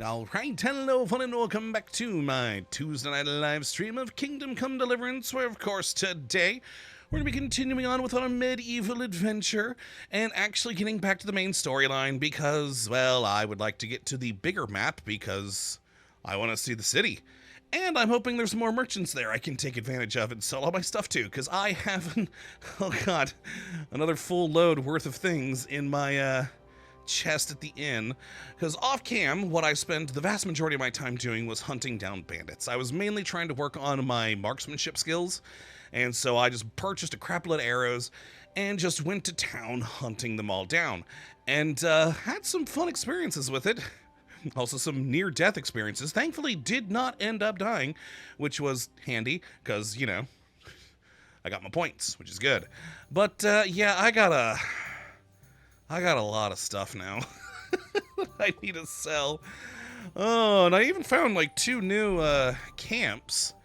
Alright, hello fun and welcome back to my Tuesday night live stream of Kingdom Come Deliverance, where of course today we're going to be continuing on with our medieval adventure and actually getting back to the main storyline because, well, I would like to get to the bigger map because I want to see the city. And I'm hoping there's more merchants there I can take advantage of and sell all my stuff to, because I have, oh god, another full load worth of things in my, chest at the inn, because off cam what I spent the vast majority of my time doing was hunting down bandits. I was mainly trying to work on my marksmanship skills, and so I just purchased a crapload of arrows and just went to town hunting them all down, and had some fun experiences with it. Also some near-death experiences. Thankfully did not end up dying, which was handy because, you know, I got my points, which is good. But yeah, I got a lot of stuff now I need to sell. Oh, and I even found like 2 new camps.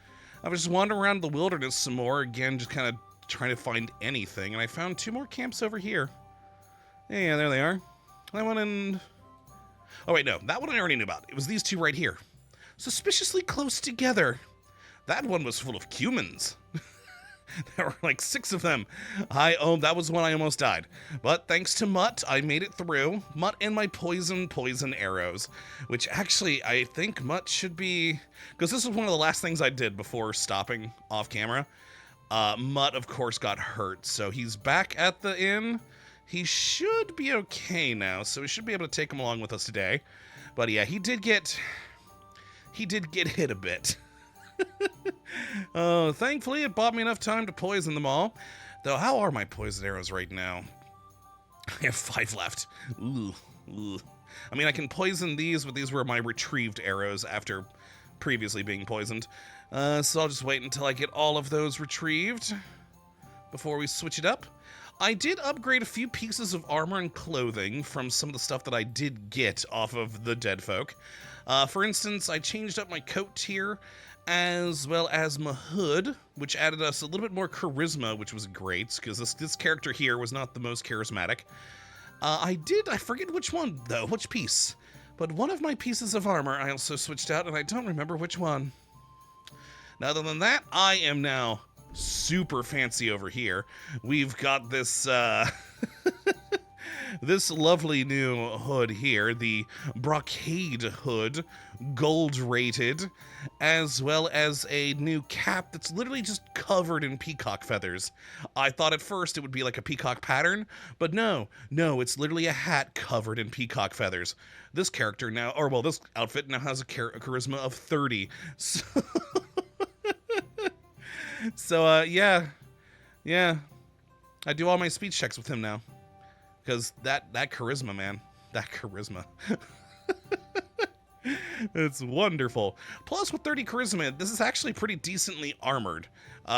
I was just wandering around the wilderness some more, again, just kind of trying to find anything, and I found 2 more camps over here. Yeah, there they are. That one in... Oh wait, no, that one I already knew about. It was these 2 right here. Suspiciously close together. That one was full of cumans. There were like 6 of them. That was when I almost died. But thanks to Mutt, I made it through. Mutt and my poison arrows. Which actually, I think Mutt should be... Because this was one of the last things I did before stopping off camera. Mutt, of course, got hurt. So he's back at the inn. He should be okay now. So we should be able to take him along with us today. But yeah, he did get hit a bit. Thankfully it bought me enough time to poison them all. Though, how are my poison arrows right now? I have 5 left. Ooh. I mean, I can poison these, but these were my retrieved arrows after previously being poisoned. So I'll just wait until I get all of those retrieved before we switch it up. I did upgrade a few pieces of armor and clothing from some of the stuff that I did get off of the dead folk. For instance, I changed up my coat tier, as well as my hood, which added us a little bit more charisma, which was great, because this character here was not the most charismatic. I forget which one, though, which piece, but one of my pieces of armor I also switched out, and I don't remember which one. Now, other than that, I am now super fancy over here. We've got this, this lovely new hood here, the brocade hood, gold rated, as well as a new cap that's literally just covered in peacock feathers. I thought at first it would be like a peacock pattern, but no, it's literally a hat covered in peacock feathers. This character now, or well, this outfit now has a charisma of 30. So, yeah, I do all my speech checks with him now. Because that charisma, man. That charisma. It's wonderful. Plus, with 30 charisma, this is actually pretty decently armored.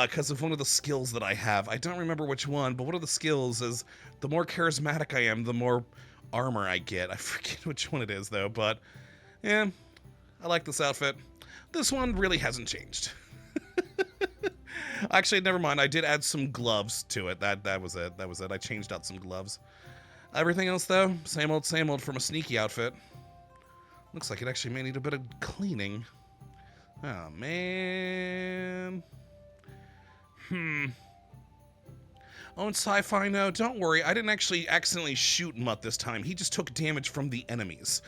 Because of one of the skills that I have. I don't remember which one, but one of the skills is the more charismatic I am, the more armor I get. I forget which one it is, though. But, yeah, I like this outfit. This one really hasn't changed. Actually, never mind. I did add some gloves to it. That was it. I changed out some gloves. Everything else, though, same old from a sneaky outfit. Looks like it actually may need a bit of cleaning. Oh, man. Oh, and sci-fi, no, don't worry. I didn't actually accidentally shoot Mutt this time. He just took damage from the enemies.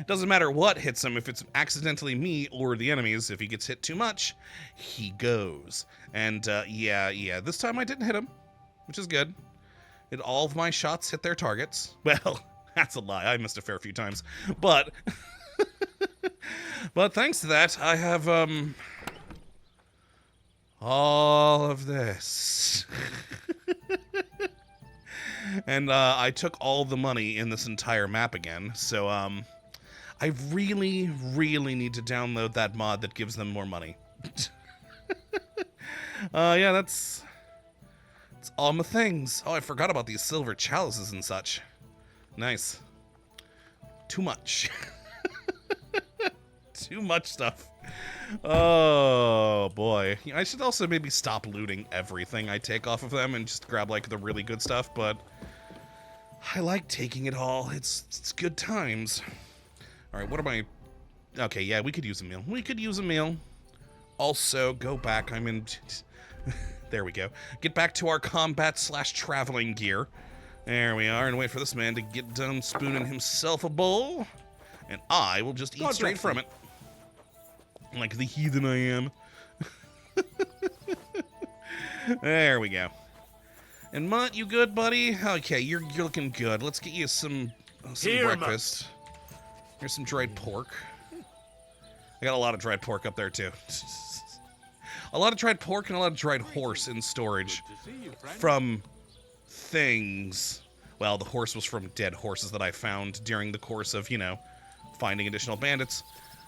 Doesn't matter what hits him, if it's accidentally me or the enemies. If he gets hit too much, he goes. And, yeah, this time I didn't hit him, which is good. All of my shots hit their targets. Well, that's a lie. I missed a fair few times. But, but thanks to that, I have, all of this. And, I took all the money in this entire map again. So, I really need to download that mod that gives them more money. Yeah, that's all my things. Oh, I forgot about these silver chalices and such. Nice. Too much. Too much stuff. Oh, boy. I should also maybe stop looting everything I take off of them and just grab, like, the really good stuff, but I like taking it all. It's good times. All right, what am I... Okay, yeah, we could use a meal. We could use a meal. Also, go back. I'm in... There we go. Get back to our combat/traveling gear. There we are, and wait for this man to get done spooning himself a bowl. And I will just eat straight from it. Like the heathen I am. There we go. And Mutt, you good, buddy? Okay, you're looking good. Let's get you some breakfast. Here's some dried pork. I got a lot of dried pork up there, too. A lot of dried pork and a lot of dried horse in storage. From things. Well, the horse was from dead horses that I found during the course of, you know, finding additional bandits.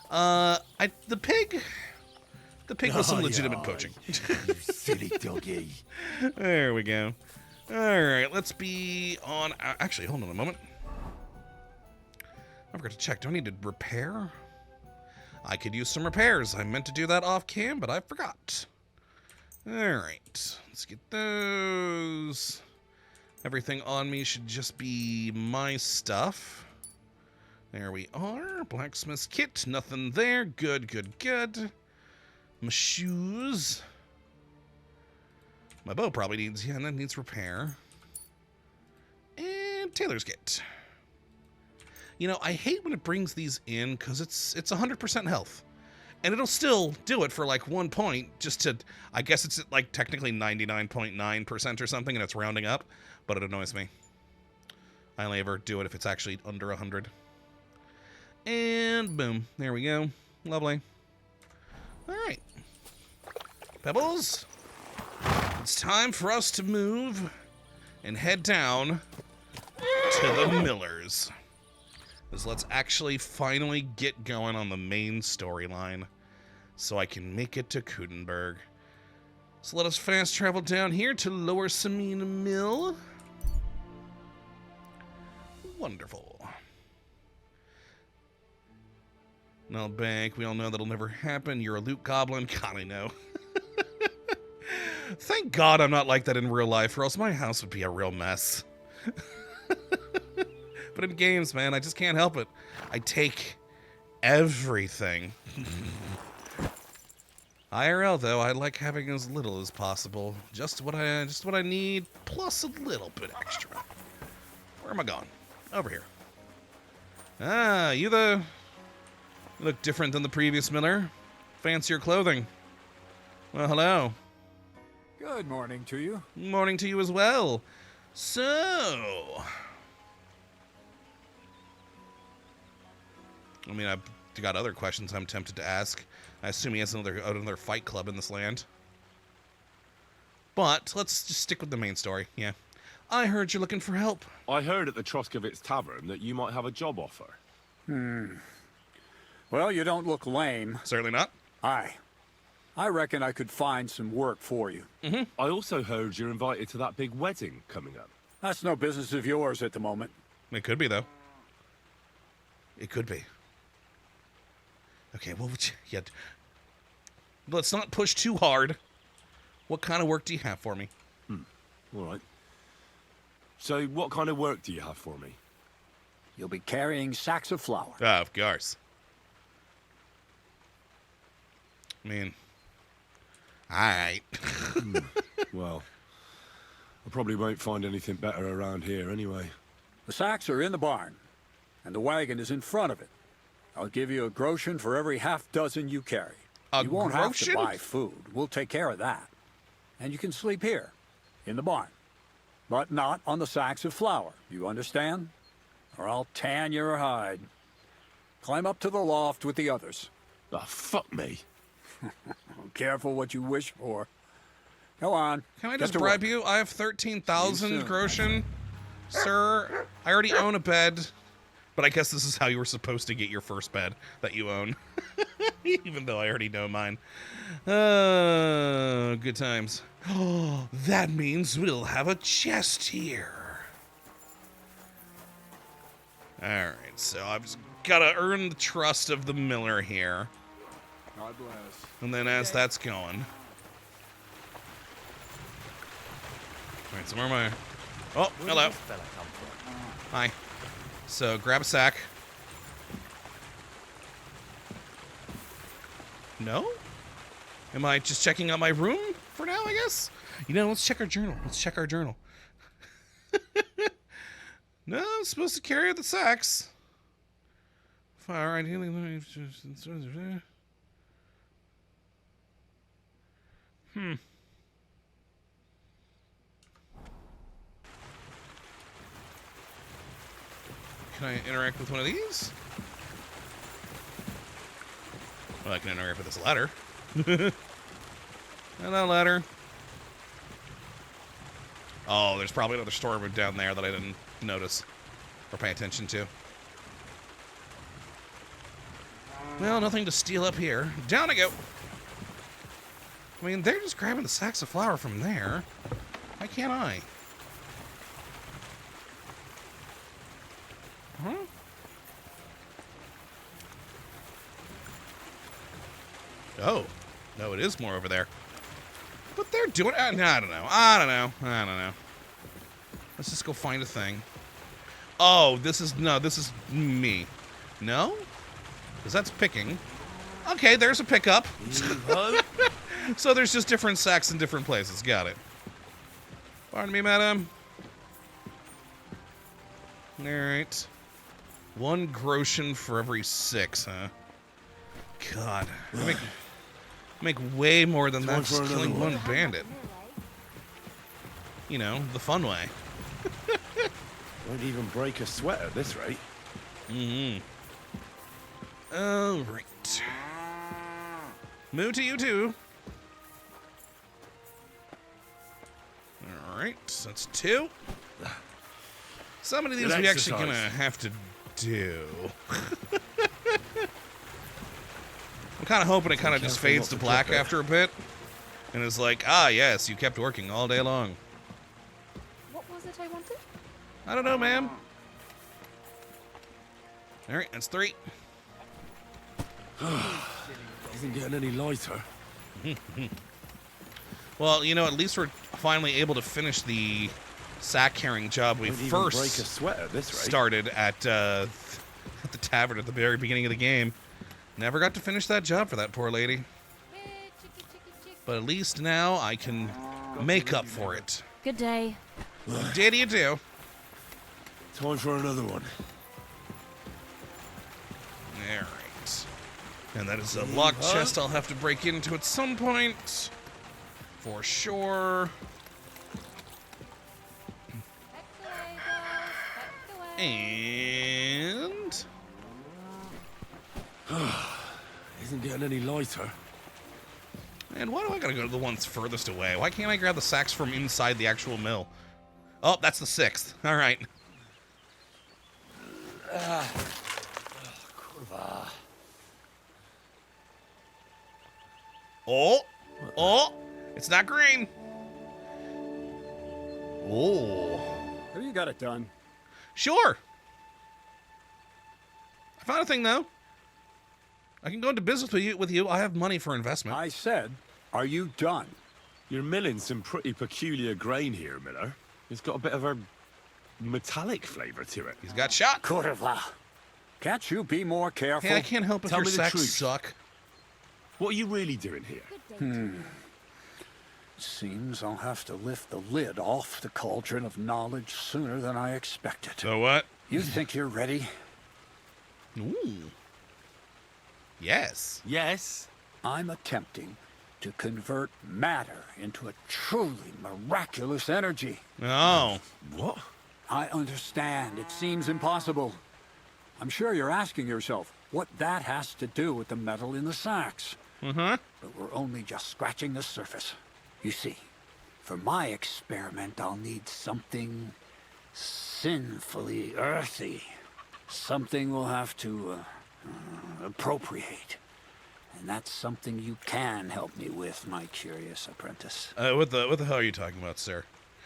The pig was some legitimate poaching. You silly doggy. There we go. Alright, let's be on... Actually, hold on a moment. I forgot to check. Do I need to repair? I could use some repairs. I meant to do that off cam, but I forgot. Alright, let's get those. Everything on me should just be my stuff. There we are. Blacksmith's kit. Nothing there. Good, good, good. My shoes. My bow probably needs... Yeah, that needs repair. And Taylor's kit. You know, I hate when it brings these in because it's 100% health. And it'll still do it for like 1 point just to... I guess it's like technically 99.9% or something and it's rounding up. But it annoys me. I only ever do it if it's actually under 100. And boom. There we go. Lovely. Alright. Pebbles. It's time for us to move and head down to the Millers. Because let's actually finally get going on the main storyline so I can make it to Kudenberg. So let us fast travel down here to Lower Samina Mill. Wonderful. No bank. We all know that'll never happen. You're a loot goblin. God, I know. Thank God I'm not like that in real life, or else my house would be a real mess. But in games, man, I just can't help it. I take everything. IRL, though, I like having as little as possible. Just what I need, plus a little bit extra. Where am I going? Over here. Ah, you look different than the previous miller. Fancier clothing. Well, hello. Good morning to you. Morning to you as well. So... I mean, I've got other questions I'm tempted to ask. I assume he has another fight club in this land. But let's just stick with the main story, yeah. I heard you're looking for help. I heard at the Troskovitz Tavern that you might have a job offer. Well, you don't look lame. Certainly not. I reckon I could find some work for you. I also heard you're invited to that big wedding coming up. That's no business of yours at the moment. It could be, though. It could be. Okay, well, yeah. Let's not push too hard. What kind of work do you have for me? All right. So, what kind of work do you have for me? You'll be carrying sacks of flour. Of course. I mean, alright. Well, I probably won't find anything better around here anyway. The sacks are in the barn, and the wagon is in front of it. I'll give you a groschen for every half dozen you carry. You won't have to buy food. We'll take care of that. And you can sleep here, in the barn. But not on the sacks of flour. You understand? Or I'll tan your hide. Climb up to the loft with the others. Oh, fuck me. Careful what you wish for. Go on. Can I just bribe you? I have 13,000 groschen. Sir, I already own a bed. But I guess this is how you were supposed to get your first bed that you own. Even though I already know mine. Good times. Oh, that means we'll have a chest here. Alright, so I've just got to earn the trust of the miller here. God bless. And then as that's going... Alright, so where am I? Oh, hello. Hi. So grab a sack. No? Am I just checking out my room for now, I guess? You know, let's check our journal. Let's check our journal. No, I'm supposed to carry the sacks. Fire ideally. Can I interact with one of these? Well, I can interact with this ladder. Hello, ladder. Oh, there's probably another storeroom down there that I didn't notice or pay attention to. Well, nothing to steal up here. Down I go. I mean, they're just grabbing the sacks of flour from there. Why can't I? Huh? Oh. No, it is more over there. But they're doing... I don't know. Let's just go find a thing. Oh, this is... No, this is me. No? Because that's picking. Okay, there's a pickup. So there's just different sacks in different places. Got it. Pardon me, madam. Alright. 1 groschen for every 6, huh? God. I make way more than that just killing one bandit. You know, the fun way. Won't even break a sweat at this rate. Mm-hmm. Alright. Moo to you too. Alright, that's 2. So many of these we actually gonna have to do. I'm kind of hoping it kind of just fades to black after a bit. And is like, ah, yes, you kept working all day long. What was it I wanted? I don't know, ma'am. Alright, that's 3. Isn't getting any lighter. Well, you know, at least we're finally able to finish the sack carrying job we first break a sweat at this rate. Started at the tavern at the very beginning of the game. Never got to finish that job for that poor lady. But at least now I can make up for it. Good day. What day do you do? Time for another one. Alright. And that is a locked chest I'll have to break into at some point. For sure. And... Isn't getting any lighter. And why do I gotta go to the ones furthest away? Why can't I grab the sacks from inside the actual mill? Oh, that's the 6th. All right. Oh, it's not green. Oh. Have you got it done? Sure. I found a thing, though. I can go into business with you. I have money for investment. I said, are you done? You're milling some pretty peculiar grain here, Miller. It's got a bit of a metallic flavor to it. He's got shot. Kottabos. Can't you be more careful? Hey, I can't help if Tell your me the sacks truth. suck. What are you really doing here? Seems I'll have to lift the lid off the cauldron of knowledge sooner than I expected. So what? You think you're ready? Ooh. Yes. Yes. I'm attempting to convert matter into a truly miraculous energy. Oh. What? I understand. It seems impossible. I'm sure you're asking yourself what that has to do with the metal in the sacks. Uh-huh. But we're only just scratching the surface. You see, for my experiment, I'll need something sinfully earthy. Something we'll have to appropriate. And that's something you can help me with, my curious apprentice. What the hell are you talking about, sir?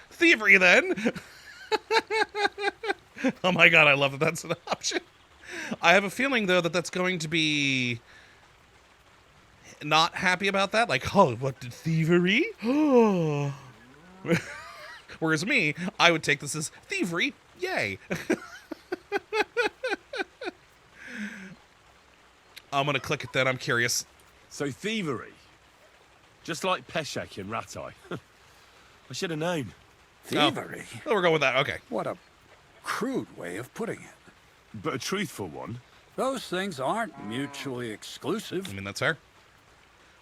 Thievery, then? Oh my god, I love that that's an option. I have a feeling, though, that that's going to be not happy about that. Like, oh, what, did thievery? Whereas me, I would take this as thievery. Yay. I'm going to click it then. I'm curious. So thievery. Just like Peshek in Ratai. I should have known. Thievery? Oh, we're going with that. Okay. What a crude way of putting it. But a truthful one. Those things aren't mutually exclusive. I mean, that's fair.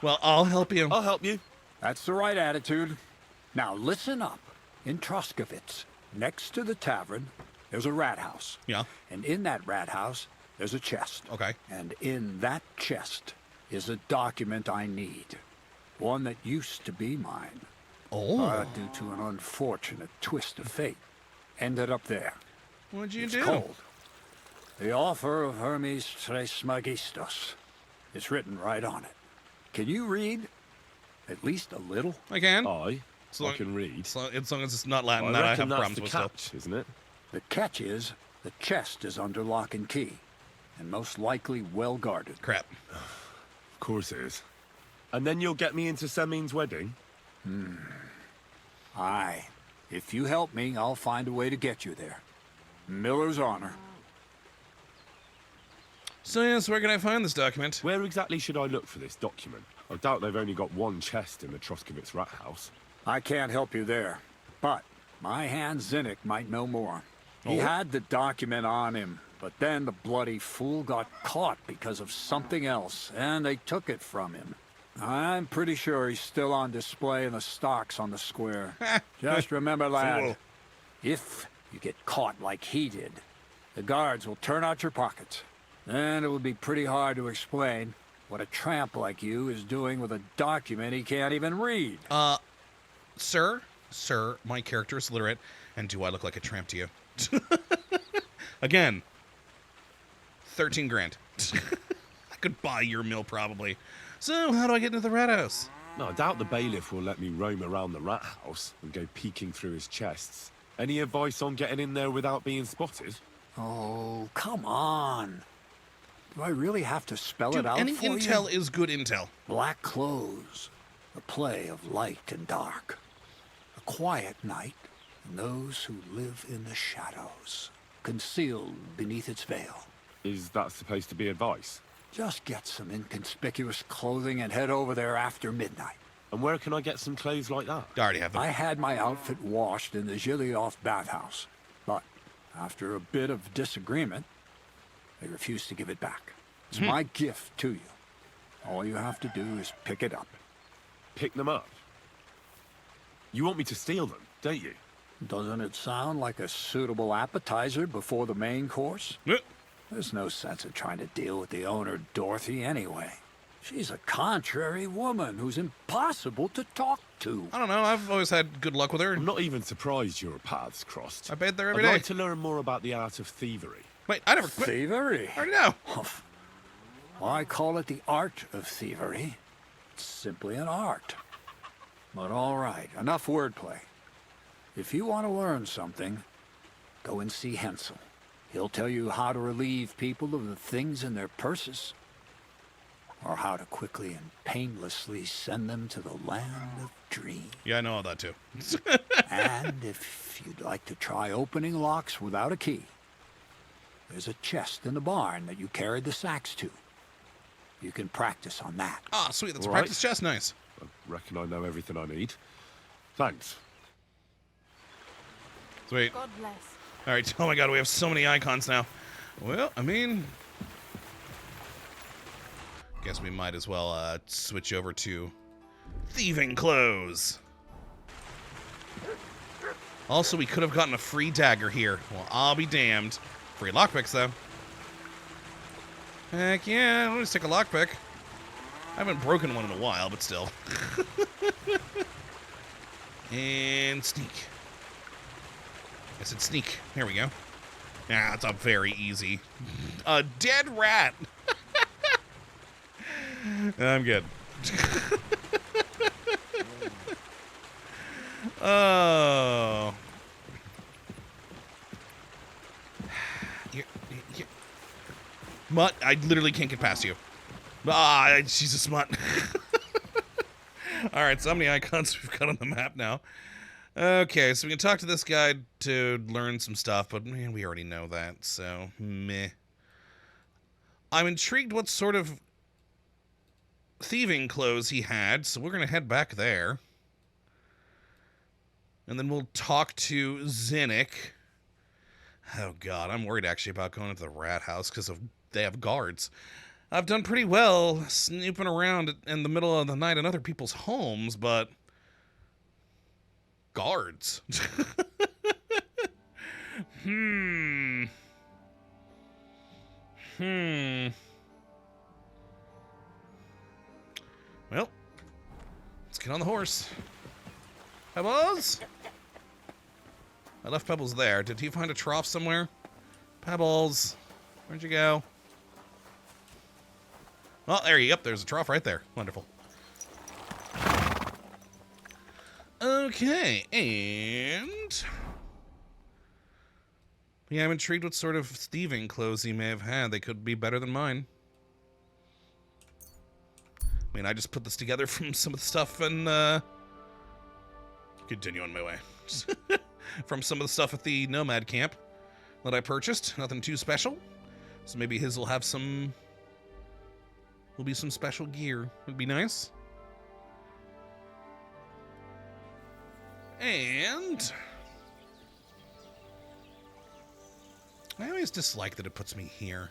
Well, I'll help you. I'll help you. That's the right attitude. Now listen up. In Troskovitz, next to the tavern, there's a rat house. Yeah. And in that rat house, there's a chest. Okay. And in that chest is a document I need. One that used to be mine. Oh. But due to an unfortunate twist of fate, ended up there. What'd you It's do? cold. The offer of Hermes Trismegistos. It's written right on it. Can you read? At least a little? I can. I So can read. So, as long as it's not Latin, I that I reckon have that's problems the with still. catch, isn't it? The catch is, the chest is under lock and key. And most likely well guarded. Crap. Of course it is. And then you'll get me into Semin's wedding? Aye. If you help me, I'll find a way to get you there. Miller's honor. So, yes, where can I find this document? Where exactly should I look for this document? I doubt they've only got one chest in the Troskovitz rat house. I can't help you there. But my hand Zinnik might know more. He had the document on him, but then the bloody fool got caught because of something else, and they took it from him. I'm pretty sure he's still on display in the stocks on the square. Just remember, lad, Fool. if you get caught like he did, the guards will turn out your pockets. Then it will be pretty hard to explain what a tramp like you is doing with a document he can't even read. Sir, my character is literate, and do I look like a tramp to you? Again, 13 grand. I could buy your mill, probably. So, how do I get into the rat house? No, I doubt the bailiff will let me roam around the rat house and go peeking through his chests. Any advice on getting in there without being spotted? Oh, come on. Do I really have to spell Dude, it out any for intel you? is good intel. Black clothes, a play of light and dark. A quiet night, and those who live in the shadows, concealed beneath its veil. Is that supposed to be advice? Just get some inconspicuous clothing and head over there after midnight. And where can I get some clothes like that? I already have them. I had my outfit washed in the Gilioff bathhouse, but after a bit of disagreement, they refused to give it back. It's my gift to you. All you have to do is pick it up. Pick them up? You want me to steal them, don't you? Doesn't it sound like a suitable appetizer before the main course? There's no sense in trying to deal with the owner, Dorothy, anyway. She's a contrary woman who's impossible to talk to. I don't know. I've always had good luck with her. I'm not even surprised your paths crossed. I bathe there every I'd day. like to learn more about the art of thievery. Wait, I never quit. Thievery? I already know. Well, I call it the art of thievery. It's simply an art. But all right, enough wordplay. If you want to learn something, go and see Hensel. He'll tell you how to relieve people of the things in their purses, or how to quickly and painlessly send them to the land of dreams. Yeah, I know all that too. And if you'd like to try opening locks without a key, there's a chest in the barn that you carried the sacks to. You can practice on that. Ah, sweet. That's a All right. practice chest. Nice. I reckon I know everything I need. Thanks. Sweet. God bless. All right. Oh my God, we have so many icons now. Well, I mean, guess we might as well switch over to thieving clothes. Also, we could have gotten a free dagger here. Well, I'll be damned. Free lockpicks, though. Heck yeah, I'll just take a lockpick. I haven't broken one in a while, but still. And sneak. I said sneak. There we go. Yeah, it's a very easy. A dead rat. I'm good. Oh. Mutt, I literally can't get past you. Ah, she's a smut. All right, so how many icons we've got on the map now? Okay, so we can talk to this guy to learn some stuff, but man, we already know that, so meh. I'm intrigued what sort of thieving clothes he had, so we're going to head back there. And then we'll talk to Zinnik. Oh, God, I'm worried, actually, about going into the Rathaus because they have guards. I've done pretty well snooping around in the middle of the night in other people's homes, but... guards. Well, let's get on the horse. Pebbles? I left Pebbles there. Did he find a trough somewhere? Pebbles, where'd you go? Well, there you go. Yep, there's a trough right there. Wonderful. Okay, and... yeah, I'm intrigued what sort of thieving clothes he may have had. They could be better than mine. I mean, I just put this together from some of the stuff and, continue on my way. From some of the stuff at the Nomad camp that I purchased. Nothing too special. So maybe his will have some... will be some special gear. Would be nice. And... I always dislike that it puts me here.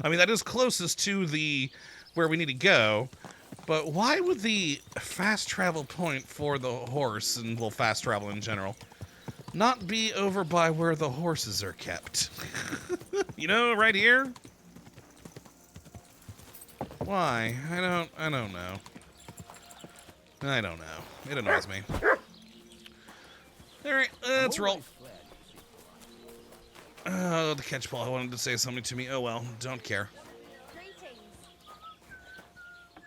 I mean, that is closest to the... where we need to go. But why would the fast travel point for the horse, and, well, fast travel in general, not be over by where the horses are kept? You know, right here? Why? I don't know. I don't know. It annoys me. Alright, let's roll. Oh, the catchball wanted to say something to me. Oh well, don't care.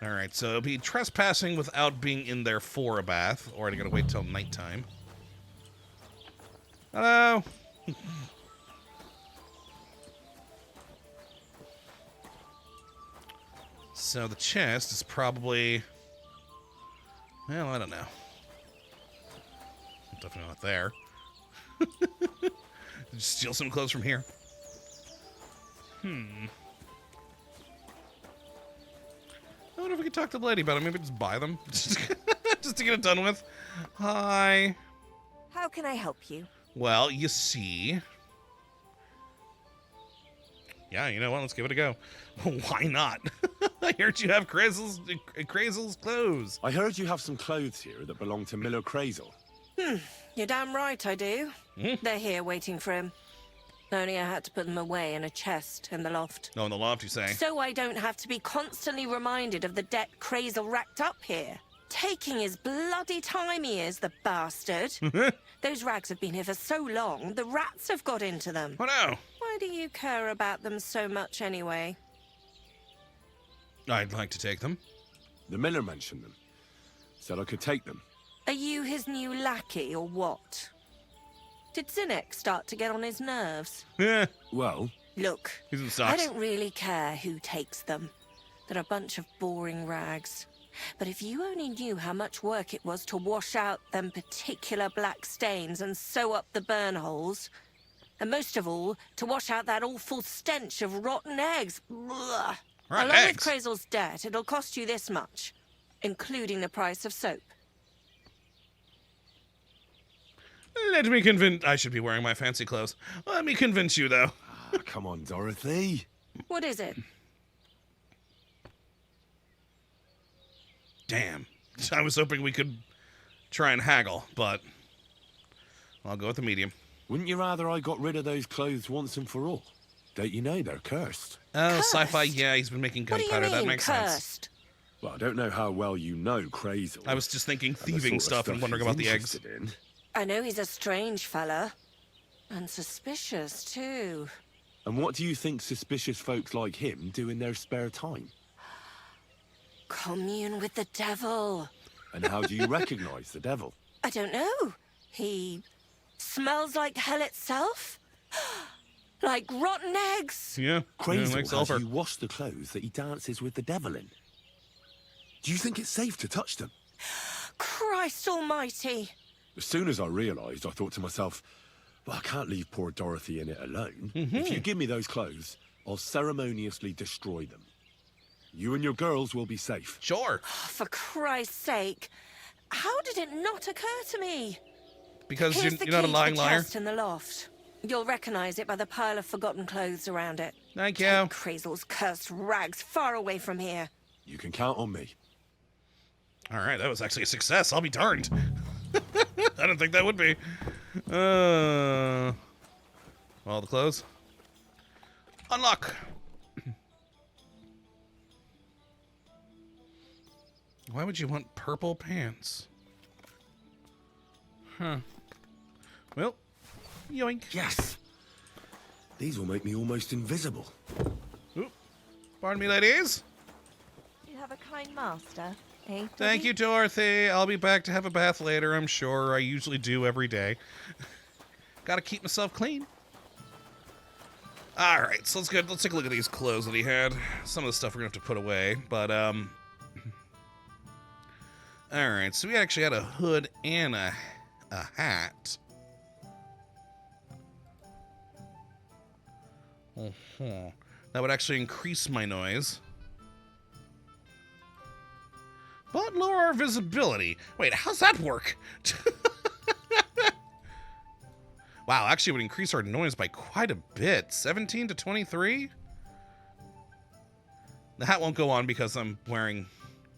Alright, so it'll be trespassing without being in there for a bath, or I gotta wait till nighttime. Hello! So the chest is probably... well, I don't know. Definitely not there. Just steal some clothes from here. I wonder if we could talk to the lady about it. Maybe just buy them. Just to get it done with. Hi. How can I help you? Well, you see... yeah, you know what? Let's give it a go. Why not? I heard you have Krazel's clothes. I heard you have some clothes here that belong to Miller Krazel. You're damn right I do. They're here waiting for him. Only I had to put them away in a chest in the loft. Oh, in the loft, you say? So I don't have to be constantly reminded of the debt Krazel racked up here. Taking his bloody time he is, the bastard. Those rags have been here for so long, the rats have got into them. Oh, no. Why do you care about them so much anyway? I'd like to take them. The Miller mentioned them. Said I could take them. Are you his new lackey or what? Did Zinnik start to get on his nerves? Yeah. Well... look, He's in I stocks. don't really care who takes them. They're a bunch of boring rags. But if you only knew how much work it was to wash out them particular black stains and sew up the burn holes, and most of all, to wash out that awful stench of rotten eggs. Blah. Rotten Along eggs? with Krazel's debt, it'll cost you this much, including the price of soap. Let me convince... I should be wearing my fancy clothes. Let me convince you, though. Come on, Dorothy. What is it? Damn. I was hoping we could try and haggle, but I'll go with the medium. Wouldn't you rather I got rid of those clothes once and for all? Don't you know they're cursed? Oh, Cursed? sci-fi, yeah, he's been making What do gunpowder. you That mean, makes sense. cursed? Well, I don't know how well you know Krazel. I was just thinking and the thieving sort of stuff and wondering he's about the eggs. interested in. I know he's a strange fella. And suspicious, too. And what do you think suspicious folks like him do in their spare time? Commune with the devil. And how do you recognize the devil? I don't know. He smells like hell itself? Like rotten eggs? Yeah, Krazel like has sulfur. you wash the clothes that he dances with the devil in. Do you think it's safe to touch them? Christ almighty. As soon as I realised, I thought to myself, well, I can't leave poor Dorothy in it alone. If you give me those clothes, I'll ceremoniously destroy them. You and your girls will be safe. Sure. For Christ's sake, how did it not occur to me? Because Here's you're the not a key to lying the liar. chest in the loft. You'll recognize it by the pile of forgotten clothes around it. Thank you. Take Crazel's cursed rags far away from here. You can count on me. All right, that was actually a success. I'll be darned. I don't think that would be. All the clothes. Unlock. Why would you want purple pants? Huh. Well, yoink. Yes. These will make me almost invisible. Oop. Pardon me, ladies. You have a kind master, eh? Thank you, Dorothy. I'll be back to have a bath later, I'm sure. I usually do every day. Gotta keep myself clean. Alright, so let's take a look at these clothes that he had. Some of the stuff we're gonna have to put away, but, Alright, so we actually had a hood and a hat. That would actually increase my noise. But lower our visibility. Wait, how's that work? Wow, actually it would increase our noise by quite a bit. 17 to 23? The hat won't go on because I'm wearing...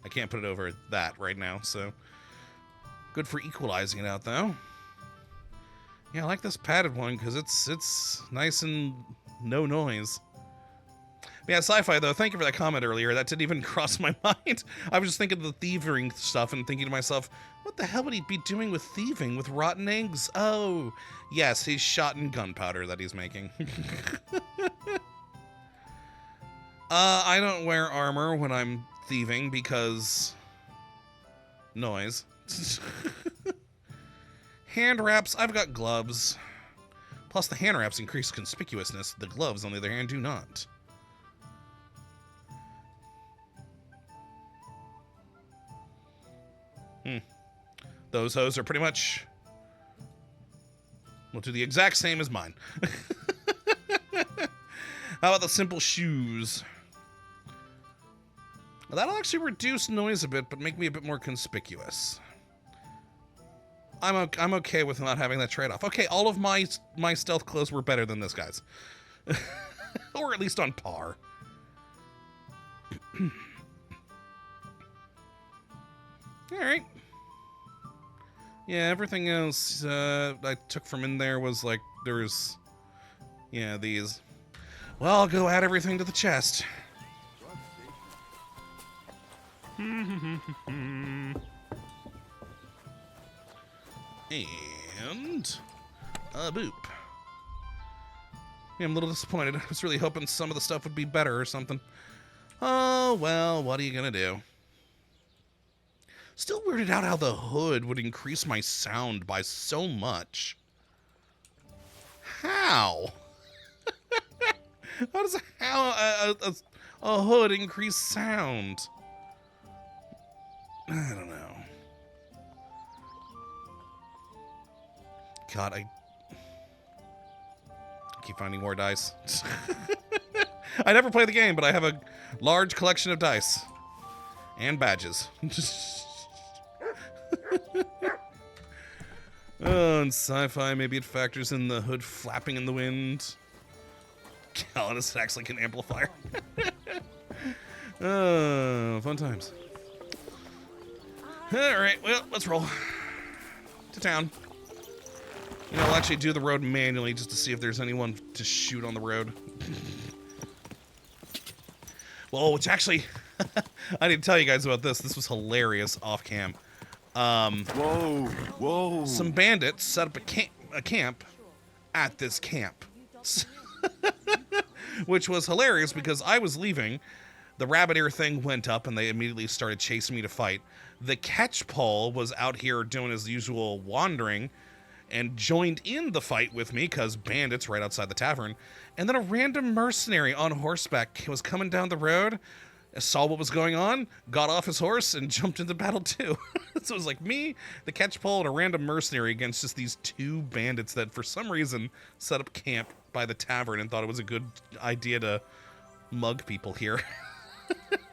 I can't put it over that right now, so... Good for equalizing it out, though. Yeah, I like this padded one because it's nice and no noise. Yeah, sci-fi, though, thank you for that comment earlier. That didn't even cross my mind. I was just thinking of the thieving stuff and thinking to myself, what the hell would he be doing with thieving with rotten eggs? Oh, yes, he's shot in gunpowder that he's making. I don't wear armor when I'm thieving because... noise. Hand wraps, I've got gloves. Plus, the hand wraps increase conspicuousness. The gloves, on the other hand, do not. Those hose are pretty much... will do the exact same as mine. How about the simple shoes? Well, that'll actually reduce noise a bit, but make me a bit more conspicuous. I'm okay with not having that trade-off. Okay, all of my stealth clothes were better than this guy's. Or at least on par. Alright. Yeah, everything else I took from in there was like, there's... yeah, these. Well, I'll go add everything to the chest. And... a boop. Yeah, I'm a little disappointed. I was really hoping some of the stuff would be better or something. Oh, well, what are you gonna do? Still weirded out how the hood would increase my sound by so much. How? How does a hood increase sound? I don't know. God, I keep finding more dice. I never play the game, but I have a large collection of dice. And badges. Oh, and sci-fi, maybe it factors in the hood flapping in the wind. Callanus acts like an amplifier. Oh, fun times. Alright, well, let's roll. To town. You know, I'll actually do the road manually just to see if there's anyone to shoot on the road. Well, it's actually... I didn't tell you guys about this. This was hilarious off-cam. Whoa. Some bandits set up a camp at this camp. Which was hilarious because I was leaving. The rabbit ear thing went up and they immediately started chasing me to fight. The catchpole was out here doing his usual wandering and joined in the fight with me because bandits right outside the tavern. And then a random mercenary on horseback was coming down the road, saw what was going on, got off his horse, and jumped into battle too. So it was like me, the catchpole, and a random mercenary against just these two bandits that for some reason set up camp by the tavern and thought it was a good idea to mug people here.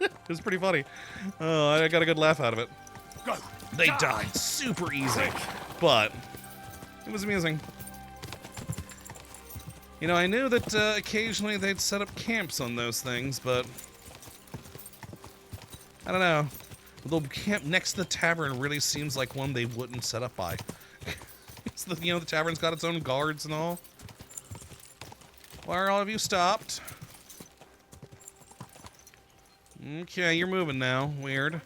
It was pretty funny. Oh, I got a good laugh out of it. Go. They died super easy, but it was amusing. You know, I knew that occasionally they'd set up camps on those things, but I don't know. The camp next to the tavern really seems like one they wouldn't set up by. It's the, you know, the tavern's got its own guards and all. Why are all of you stopped? Okay, you're moving now. Weird.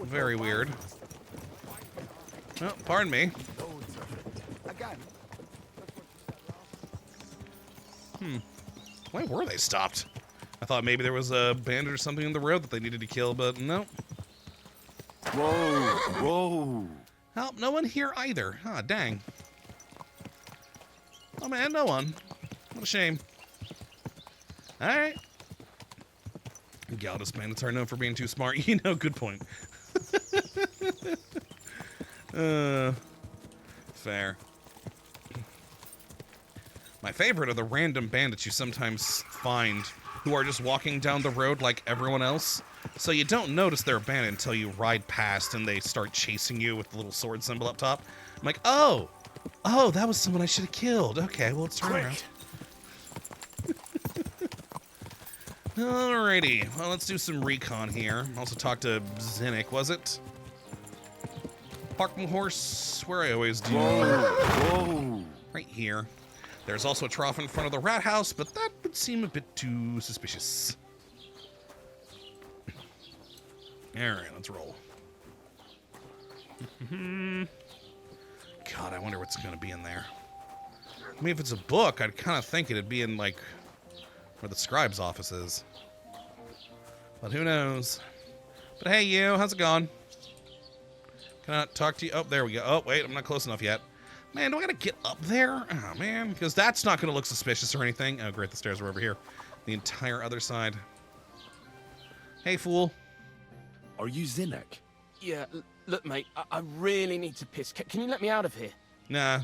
Very weird. Oh, pardon me. Why were they stopped? I thought maybe there was a bandit or something in the road that they needed to kill, but no. Whoa, whoa. Oh, no one here either. Ah, dang. Oh man, no one. What a shame. Alright. Galdus bandits are known for being too smart. You know, good point. Fair. My favorite are the random bandits you sometimes find who are just walking down the road like everyone else. So you don't notice they're a bandit until you ride past and they start chasing you with the little sword symbol up top. I'm like, oh, that was someone I should have killed. Okay, well, let's turn around. Alrighty, well, let's do some recon here. Also talk to Zinnik, was it? Park my horse where I always do. Whoa. Right here. There's also a trough in front of the rat house, but that would seem a bit too suspicious. Alright, let's roll. God, I wonder what's going to be in there. I mean, if it's a book, I'd kind of think it'd be in, like, where the scribe's office is. But who knows? But hey, you, how's it going? Can I talk to you? Oh, there we go. Oh, wait, I'm not close enough yet. Man, do I gotta get up there? Oh, man, because that's not gonna look suspicious or anything. Oh, great, the stairs are over here. The entire other side. Hey, fool. Are you Zinnik? Yeah, look, mate, I really need to piss. Can you let me out of here? Nah.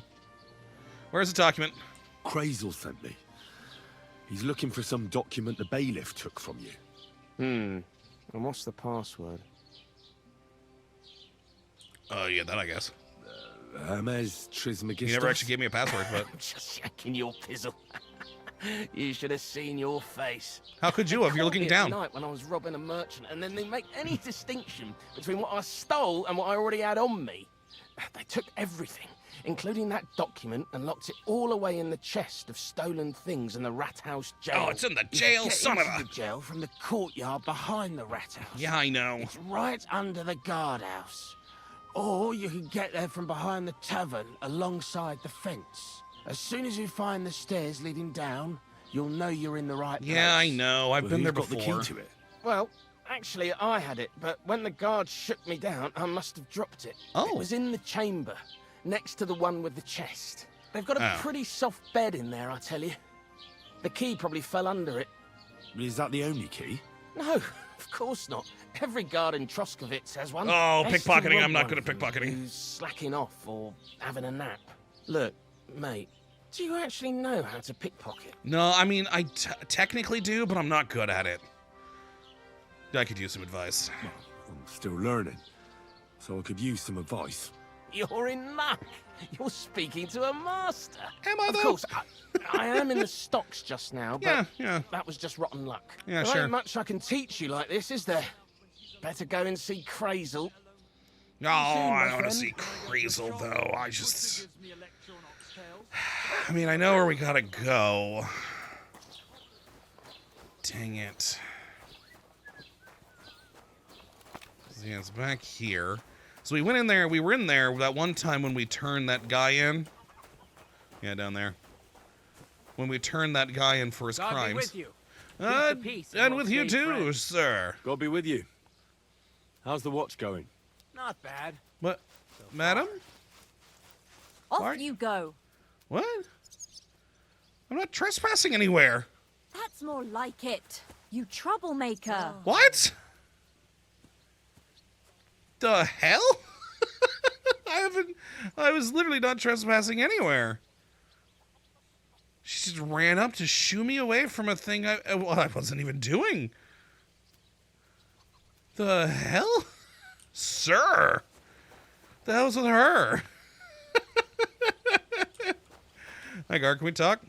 Where's the document? Crazel sent me. He's looking for some document the bailiff took from you. And what's the password? Oh, yeah, that I guess. Hermes Trismegistus. You never actually gave me a password, but... Just shaking your pizzle. You should have seen your face. How could you have? You're looking down. Night when I was robbing a merchant, and then they make any distinction between what I stole and what I already had on me. They took everything, including that document, and locked it all away in the chest of stolen things in the Rathaus jail. Oh, it's in the jail, son of a... the jail from the courtyard behind the Rathaus. Yeah, I know. It's right under the guardhouse. Or you can get there from behind the tavern alongside the fence. As soon as you find the stairs leading down, you'll know you're in the right place. Yeah, I know. I've been there got before. the key to it? Well, actually, I had it, but when the guard shook me down, I must have dropped it. Oh. It was in the chamber, next to the one with the chest. They've got a pretty soft bed in there, I tell you. The key probably fell under it. Is that the only key? No, of course not. Every guard in Troskovitz has one. Oh, Best to pickpocketing. rob I'm not one good at pickpocketing. who's slacking off or having a nap. Look, mate, do you actually know how to pickpocket? No, I mean, I technically do, but I'm not good at it. I could use some advice. I'm still learning, so I could use some advice. You're in luck. You're speaking to a master. Am I, Of though? course, I am in the stocks just now, but Yeah. that was just rotten luck. Yeah, there sure. ain't much I can teach you like this, is there? Better go and see Crazel. No, I don't want to see Crazel, though. I mean, I know where we gotta go. Dang it. Yeah, it's back here. So we went in there. We were in there that one time when we turned that guy in. Yeah, down there. When we turned that guy in for his crimes. With you. And with you too, sir. God be with you. How's the watch going? Not bad. What? Madam? Off Why- you go. What? I'm not trespassing anywhere. That's more like it. You troublemaker. What? The hell? I was literally not trespassing anywhere. She just ran up to shoo me away from a thing I wasn't even doing. The hell? Sir! The hell's with her? Hi, Gar, can we talk?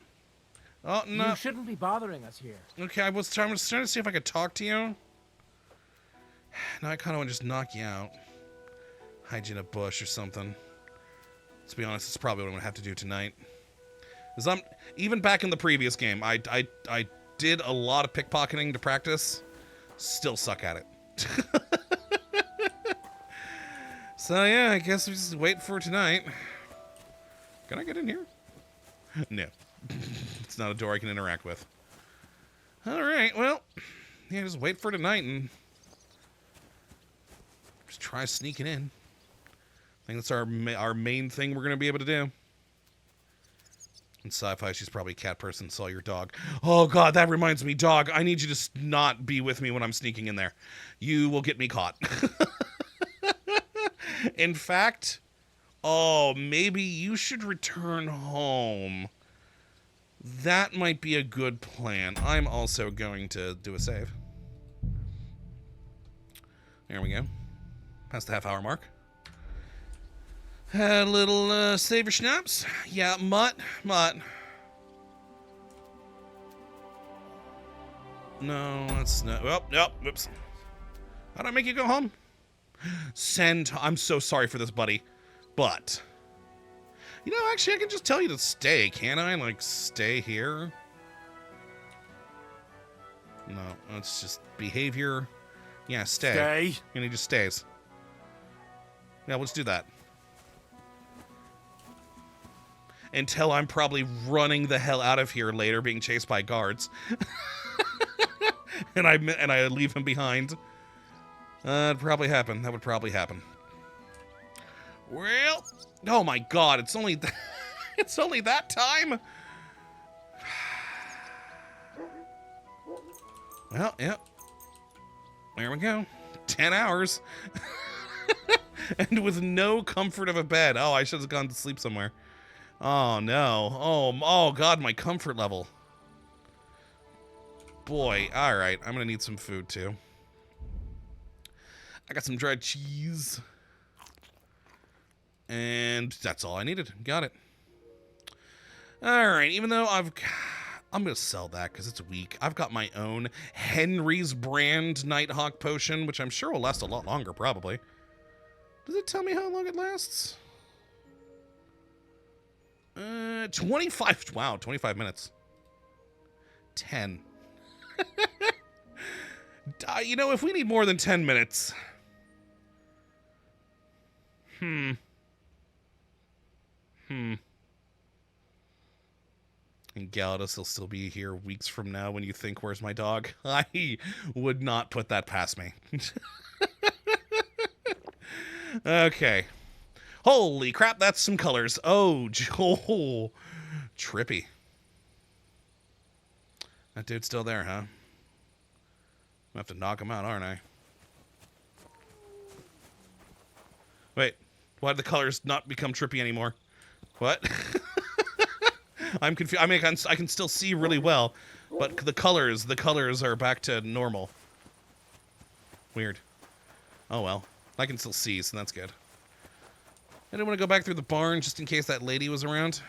Oh, no. You shouldn't be bothering us here. Okay, I was trying to see if I could talk to you. Now I kind of want to just knock you out. Hide you in a bush or something. To be honest, it's probably what I'm going to have to do tonight. Because even back in the previous game, I did a lot of pickpocketing to practice. Still suck at it. So yeah, I guess we just wait for tonight. Can I get in here? No. It's not a door I can interact with. Alright, well, yeah, just wait for tonight and just try sneaking in. I think that's our main thing we're going to be able to do. In sci-fi, she's probably a cat person, saw your dog. Oh god, that reminds me, dog, I need you to not be with me when I'm sneaking in there. You will get me caught. In fact, oh, maybe you should return home. That might be a good plan. I'm also going to do a save. There we go. Past the half-hour mark. Had a little save your schnapps. Yeah, mutt. No, that's not. Well, nope. Whoops. How'd I make you go home? I'm so sorry for this, buddy. But, you know, actually, I can just tell you to stay, can't I? Like, stay here? No, it's just behavior. Yeah, stay. Stay. And he just stays. Yeah, let's do that. Until I'm probably running the hell out of here later, being chased by guards. and I leave him behind. That'd probably happen. That would probably happen. Well, oh my god, it's only it's only that time. Well, yep. There we go. 10 hours. And with no comfort of a bed. Oh, I should have gone to sleep somewhere. Oh no. Oh god, my comfort level. Boy, all right. I'm gonna need some food too. I got some dried cheese. And that's all I needed. Got it. All right, even though I'm going to sell that because it's weak. I've got my own Henry's brand Nighthawk potion, which I'm sure will last a lot longer, probably. Does it tell me how long it lasts? 25. Wow, 25 minutes. 10. You know, if we need more than 10 minutes... And Kottabos will still be here weeks from now when you think, where's my dog? I would not put that past me. Okay. Holy crap, that's some colors. Oh, trippy. That dude's still there, huh? I have to knock him out, aren't I? Wait, why did the colors not become trippy anymore? What? I'm confused. I mean, I can still see really well, but the colors are back to normal. Weird. Oh well, I can still see, so that's good. I didn't want to go back through the barn just in case that lady was around.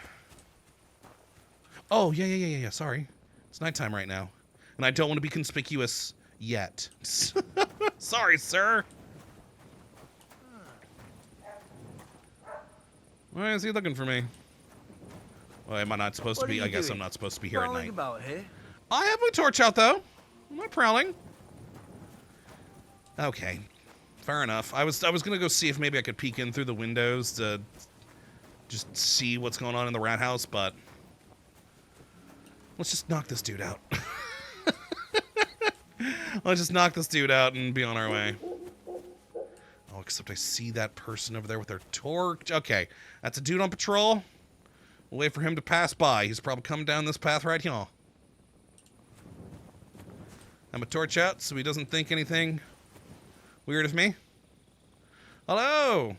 Oh, yeah. Sorry. It's nighttime right now, and I don't want to be conspicuous yet. Sorry, sir. Why is he looking for me? Well, am I not supposed to be? I guess I'm not supposed to be here at night. About here? I have my torch out, though. I'm not prowling. Okay. Fair enough. I was gonna go see if maybe I could peek in through the windows to just see what's going on in the rat house, but let's just knock this dude out. Let's just knock this dude out and be on our way. Oh, except I see that person over there with their torch. Okay, that's a dude on patrol. We'll wait for him to pass by. He's probably coming down this path right here. I'm a torch out so he doesn't think anything weird of me. Hello.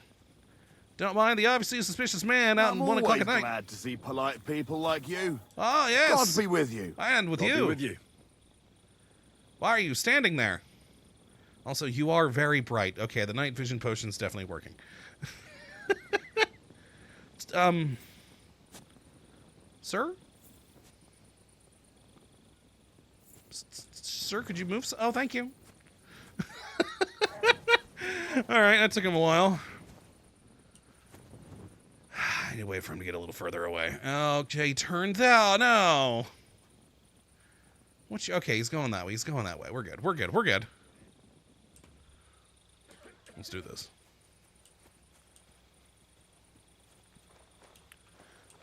Don't mind the obviously suspicious man out I'm in 1 o'clock at always night. glad to see polite people like you. Oh, yes. God be with you. And with God be you. with you. Why are you standing there? Also, you are very bright. Okay, the night vision potion's definitely working. Sir? Sir, could you move? Oh, thank you. All right, that took him a while. I need to wait for him to get a little further away. Okay, turned out. No. Okay, he's going that way. He's going that way. We're good. We're good. We're good. Let's do this.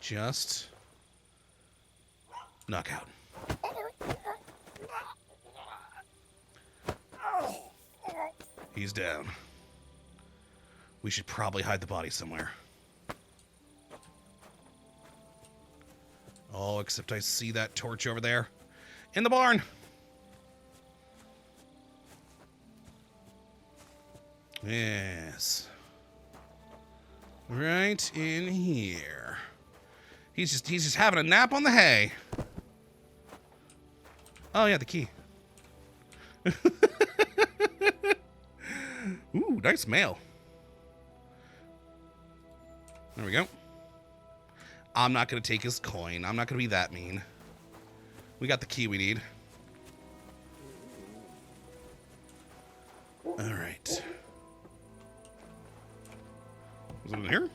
Just knockout. He's down. We should probably hide the body somewhere. Oh, except I see that torch over there. In the barn! Yes. Right in here. He's just having a nap on the hay. Oh yeah, the key. Ooh, nice mail. There we go. I'm not going to take his coin. I'm not going to be that mean. We got the key we need. All right. Was it in here?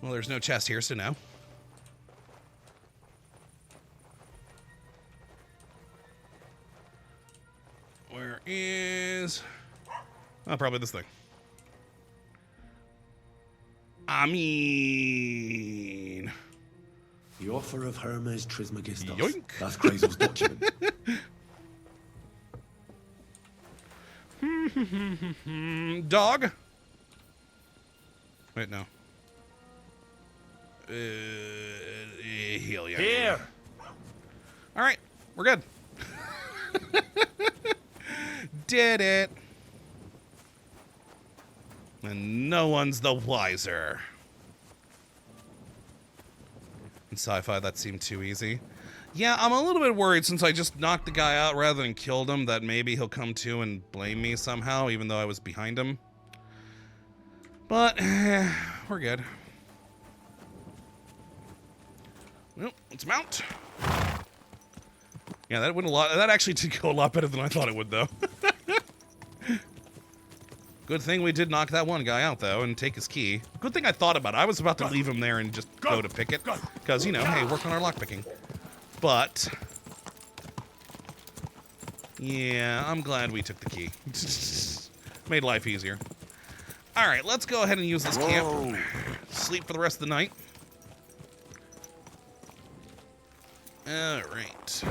Well, there's no chest here, so no. Where is... Oh, probably this thing. I mean... The offer of Hermes Trismegistos. Yoink. That's Krazel's document. Dog? Wait, no. Heal you. Here. All right, we're good. Did it. And no one's the wiser. In sci-fi, that seemed too easy. Yeah, I'm a little bit worried since I just knocked the guy out rather than killed him that maybe he'll come to and blame me somehow, even though I was behind him. But, we're good. Well, let's mount. Yeah, that went a lot. That actually did go a lot better than I thought it would, though. Good thing we did knock that one guy out, though, and take his key. Good thing I thought about it. I was about to leave him there and just go to pick it. Because, you know, hey, work on our lockpicking. But... yeah, I'm glad we took the key. Made life easier. Alright, let's go ahead and use this camp. Sleep for the rest of the night. Alright.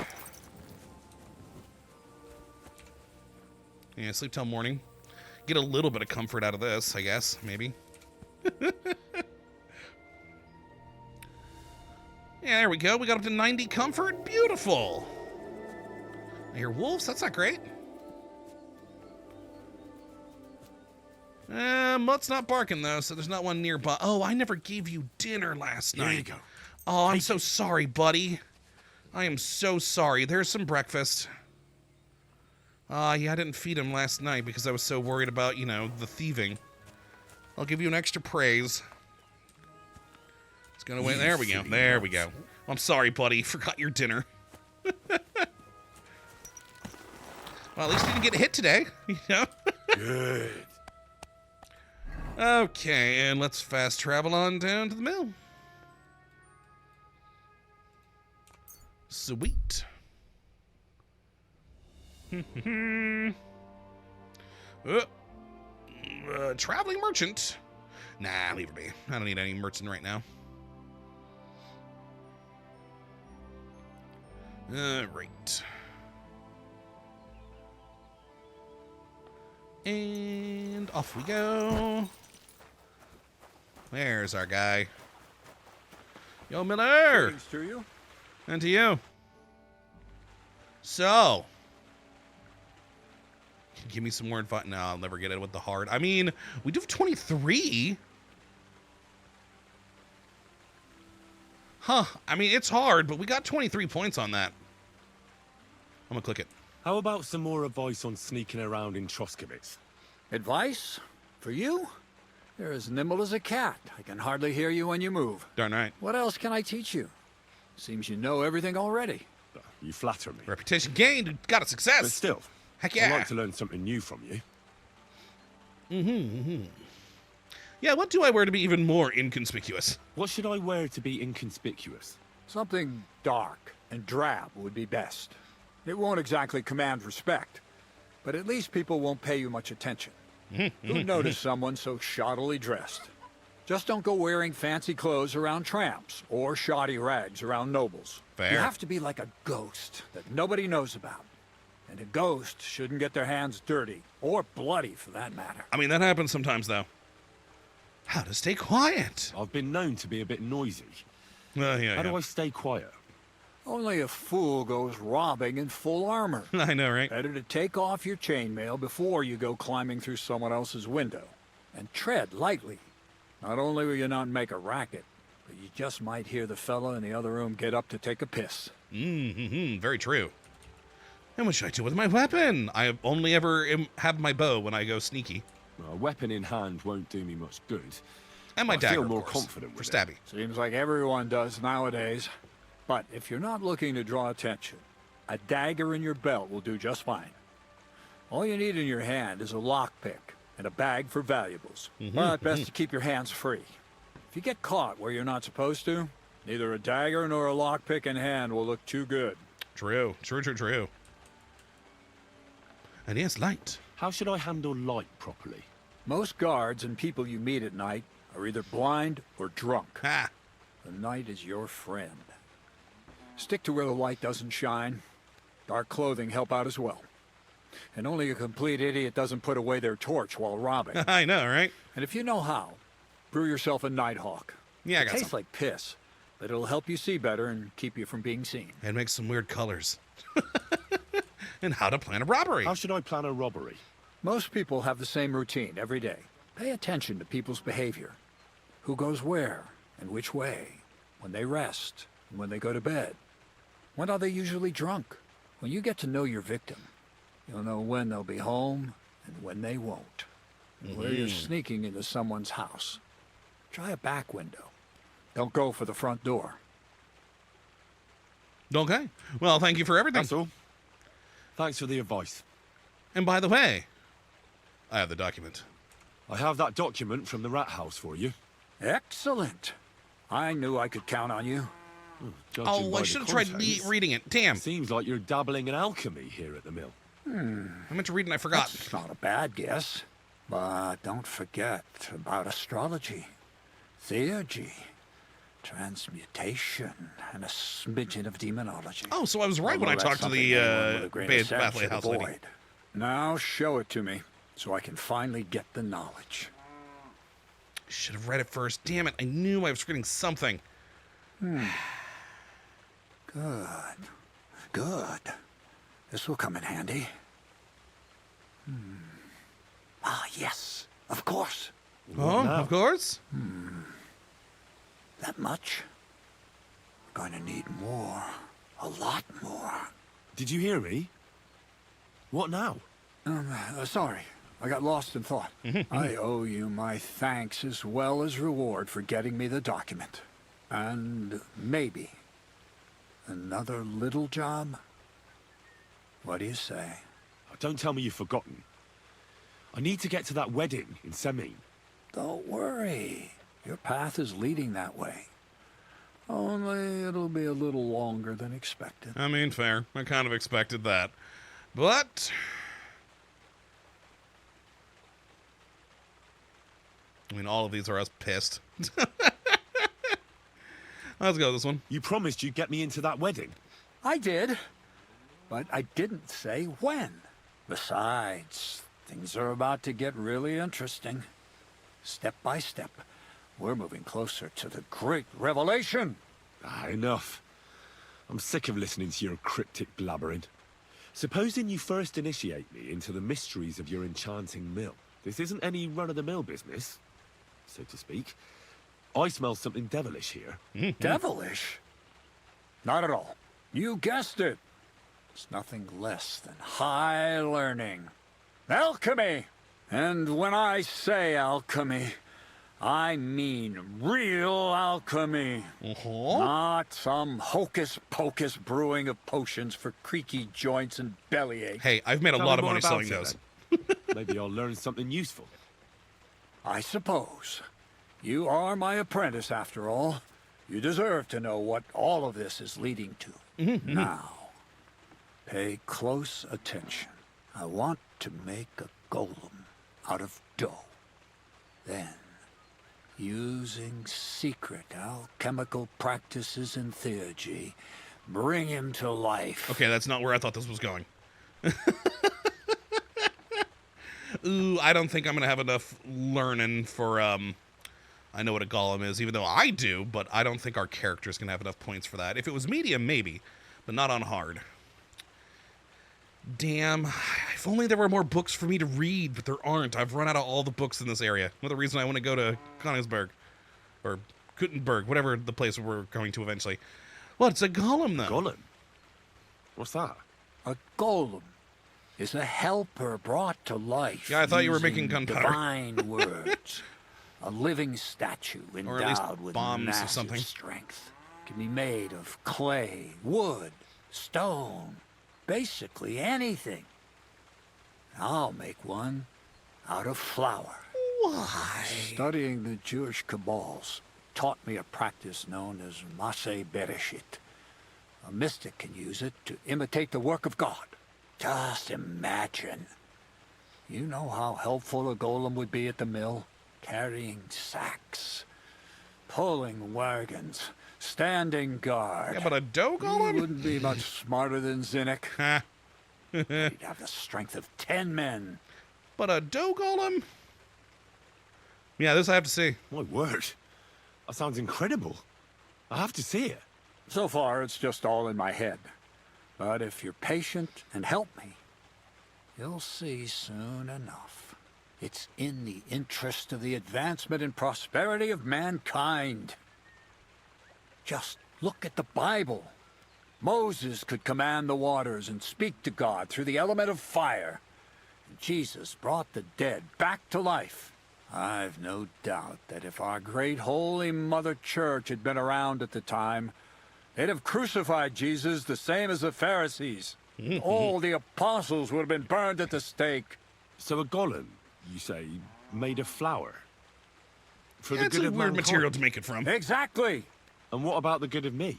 Yeah, sleep till morning. Get a little bit of comfort out of this, I guess, maybe. Yeah, there we go. We got up to 90 comfort. Beautiful. I hear wolves. That's not great. Mutt's not barking, though, so there's not one nearby. Oh, I never gave you dinner last night. Here you go. Oh, I'm so sorry, buddy. I am so sorry. There's some breakfast. Yeah, I didn't feed him last night because I was so worried about, you know, the thieving. I'll give you an extra praise. It's gonna wait. There we go. There we go. I'm sorry, buddy. Forgot your dinner. Well, at least you didn't get hit today. You know? Good. Okay, and let's fast travel on down to the mill. Sweet. Traveling merchant. Nah, leave it be. I don't need any merchant right now. Right. And off we go. There's our guy. Yo, Miller. Thanks to you. And to you. So, Give me some more advice. No, I'll never get it with the hard. I mean, we do have 23. Huh. I mean, it's hard, but we got 23 points on that. I'm gonna click it. How about some more advice on sneaking around in Troskowitz? Advice? For you? You're as nimble as a cat. I can hardly hear you when you move. Darn right. What else can I teach you? Seems you know everything already. You flatter me. Reputation gained. Got a success. But still, Heck yeah. I'd like to learn something new from you. Yeah, what do I wear to be even more inconspicuous? What should I wear to be inconspicuous? Something dark and drab would be best. It won't exactly command respect, but at least people won't pay you much attention. Who'd notice someone so shoddily dressed? Just don't go wearing fancy clothes around tramps or shoddy rags around nobles. Fair. You have to be like a ghost that nobody knows about. And a ghost shouldn't get their hands dirty, or bloody for that matter. I mean, that happens sometimes, though. How to stay quiet? I've been known to be a bit noisy. Yeah. How do I stay quiet? Only a fool goes robbing in full armor. I know, right? Better to take off your chainmail before you go climbing through someone else's window. And tread lightly. Not only will you not make a racket, but you just might hear the fella in the other room get up to take a piss. Very true. And what should I do with my weapon? I only ever have my bow when I go sneaky. Well, a weapon in hand won't do me much good. And my I dagger, feel more of course, confident for with stabby. Seems like everyone does nowadays. But if you're not looking to draw attention, a dagger in your belt will do just fine. All you need in your hand is a lockpick and a bag for valuables. But best to keep your hands free. If you get caught where you're not supposed to, neither a dagger nor a lockpick in hand will look too good. True. And yes, light. How should I handle light properly? Most guards and people you meet at night are either blind or drunk. Ha! The night is your friend. Stick to where the light doesn't shine. Dark clothing help out as well. And only a complete idiot doesn't put away their torch while robbing. I know, right? And if you know how, brew yourself a Nighthawk. Yeah, I It got tastes some. like piss, but it'll help you see better and keep you from being seen. And make some weird colors. And how to plan a robbery. How should I plan a robbery? Most people have the same routine every day. Pay attention to people's behavior. Who goes where and which way. When they rest and when they go to bed. When are they usually drunk? When you get to know your victim, you'll know when they'll be home and when they won't. And where you're sneaking into someone's house. Try a back window. Don't go for the front door. Okay. Well, thank you for everything. That's all. Thanks for the advice. And by the way, I have the document. I have that document from the Rathaus for you. Excellent. I knew I could count on you. Judging Oh, by I the should have tried contents, reading it. Damn. Seems like you're dabbling in alchemy here at the mill. I meant to read and I forgot. That's not a bad guess. But don't forget about astrology, theurgy, transmutation, and a smidgen of demonology. Oh, so I was right when I Although talked to that's the something anyone with a grain of salt Batley should House lady. avoid. Now show it to me, so I can finally get the knowledge. Should have read it first. Damn it. I knew I was forgetting something. Good. This will come in handy. Ah, yes, of course. Oh, of course. That much? We're going to need more. A lot more. Did you hear me? What now? Sorry, I got lost in thought. I owe you my thanks as well as reward for getting me the document. And maybe another little job? What do you say? Don't tell me you've forgotten. I need to get to that wedding in Semin. Don't worry. Your path is leading that way. Only it'll be a little longer than expected. I mean, fair. I kind of expected that. But I mean, all of these are us pissed. Let's go with this one. You promised you'd get me into that wedding. I did, but I didn't say when. Besides, things are about to get really interesting. Step by step, we're moving closer to the great revelation. Enough. I'm sick of listening to your cryptic blabbering. Supposing you first initiate me into the mysteries of your enchanting mill. This isn't any run-of-the-mill business, so to speak. I smell something devilish here. Devilish? Not at all. You guessed it. It's nothing less than high learning. Alchemy! And when I say alchemy, I mean real alchemy. Not some hocus-pocus brewing of potions for creaky joints and bellyache. Hey, I've made a Tell lot me of more money about selling it, those. then. Maybe I'll learn something useful. I suppose. You are my apprentice, after all. You deserve to know what all of this is leading to. Now, pay close attention. I want to make a golem out of dough. Then, using secret alchemical practices and theurgy, bring him to life. Okay, that's not where I thought this was going. Ooh, I don't think I'm going to have enough learning for, I know what a golem is, even though I do, but I don't think our character's going to have enough points for that. If it was medium, maybe, but not on hard. Damn, if only there were more books for me to read, but there aren't. I've run out of all the books in this area. Another reason I want to go to Königsberg, or Gutenberg, whatever the place we're going to eventually. Well, it's a golem, though. Golem? What's that? A golem is a helper brought to life. Yeah, I thought you were using making gunpowder. Divine words. A living statue Or at least endowed with bombs or massive something. strength. Can be made of clay, wood, stone, basically anything. I'll make one out of flour. Why? Studying the Jewish Kabbals taught me a practice known as Maseh Bereshit. A mystic can use it to imitate the work of God. Just imagine. You know how helpful a golem would be at the mill? Carrying sacks, pulling wagons, standing guard. Yeah, but a dough He golem? wouldn't be much smarter than Zinnik. Ha. He'd have the strength of 10 men. But a dough golem? Yeah, this I have to see. My word. That sounds incredible. I have to see it. So far, it's just all in my head. But if you're patient and help me, you'll see soon enough. It's in the interest of the advancement and prosperity of mankind. Just look at the Bible. Moses could command the waters and speak to God through the element of fire. And Jesus brought the dead back to life. I've no doubt that if our great holy Mother Church had been around at the time, they'd have crucified Jesus the same as the Pharisees. All the apostles would have been burned at the stake. So a golem, you say, made of flour? For Yeah, the it's good a of weird mankind? material to make it from. Exactly. And what about the good of me?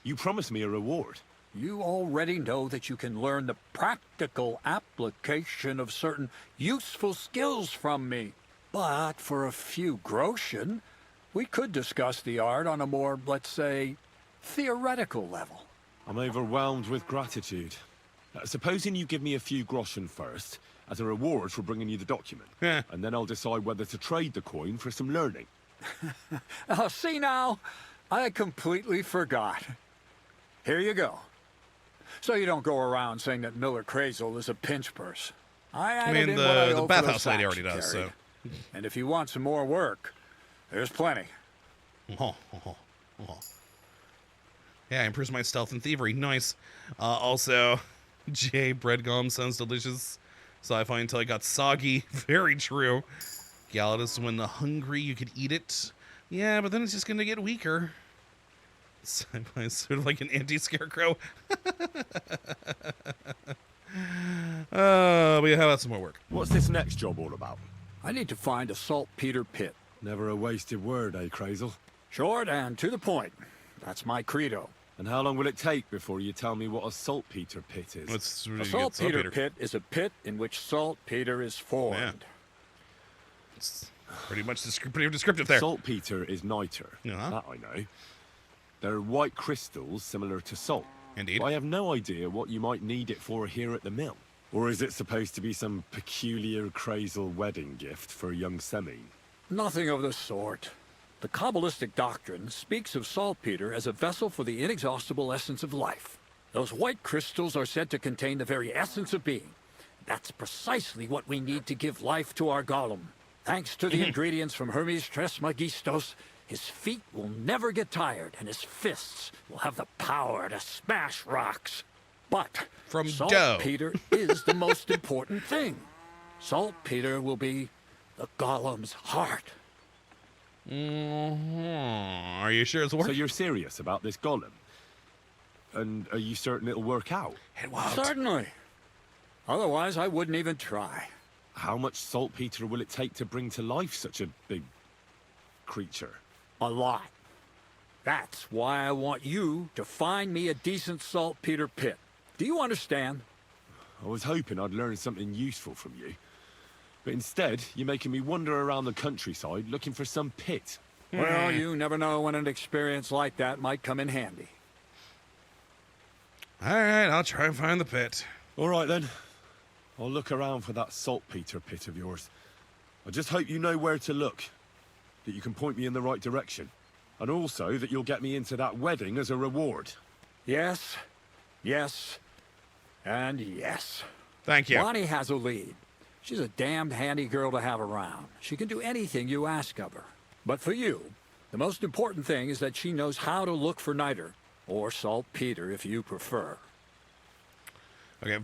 You promised me a reward. You already know that you can learn the practical application of certain useful skills from me. But for a few groschen, we could discuss the art on a more, let's say, theoretical level. I'm overwhelmed with gratitude. Supposing you give me a few groschen first, as a reward for bringing you the document. Yeah. And then I'll decide whether to trade the coin for some learning. Oh, see now, I completely forgot. Here you go. So you don't go around saying that Miller Crazel is a pinch purse. I added mean, in what I the owe for bathhouse the lady sacks already you does, carried. so. And if you want some more work, there's plenty. Oh. Yeah, improves my stealth and thievery. Nice. Also, Jay, bread gum sounds delicious. So I find until I got soggy. Very true. Galatus, when the hungry, you could eat it. Yeah, but then it's just going to get weaker. Sci-fi, sort of like an anti-scarecrow. But yeah, how about some more work? What's this next job all about? I need to find a saltpeter pit. Never a wasted word, eh, Crazel? Short and to the point. That's my credo. And how long will it take before you tell me what a saltpeter pit is? Let's A really get saltpeter saltpeter. pit is a pit in which saltpeter is formed. It's pretty much pretty descriptive there. Saltpeter is niter. Yeah. That I know. They're white crystals similar to salt. Indeed. I have no idea what you might need it for here at the mill. Or is it supposed to be some peculiar Crazel wedding gift for young Semi? Nothing of the sort. The Kabbalistic doctrine speaks of saltpeter as a vessel for the inexhaustible essence of life. Those white crystals are said to contain the very essence of being. That's precisely what we need to give life to our Golem. Thanks to the ingredients from Hermes Trismegistos, his feet will never get tired, and his fists will have the power to smash rocks. But From dough. saltpeter is the most important thing. Saltpeter will be the Golem's heart. Are you sure it's So working? you're serious about this golem? And are you certain it'll work out? It won't. Certainly. Otherwise, I wouldn't even try. How much saltpeter will it take to bring to life such a big creature? A lot. That's why I want you to find me a decent saltpeter pit. Do you understand? I was hoping I'd learn something useful from you. But instead, you're making me wander around the countryside looking for some pit. Well, you never know when an experience like that might come in handy. All right, I'll try and find the pit. All right, then. I'll look around for that saltpeter pit of yours. I just hope you know where to look. That you can point me in the right direction. And also that you'll get me into that wedding as a reward. Yes, yes, and yes. Thank you. Bonnie has a lead. She's a damned handy girl to have around. She can do anything you ask of her. But for you, the most important thing is that she knows how to look for niter, or saltpeter if you prefer. Okay,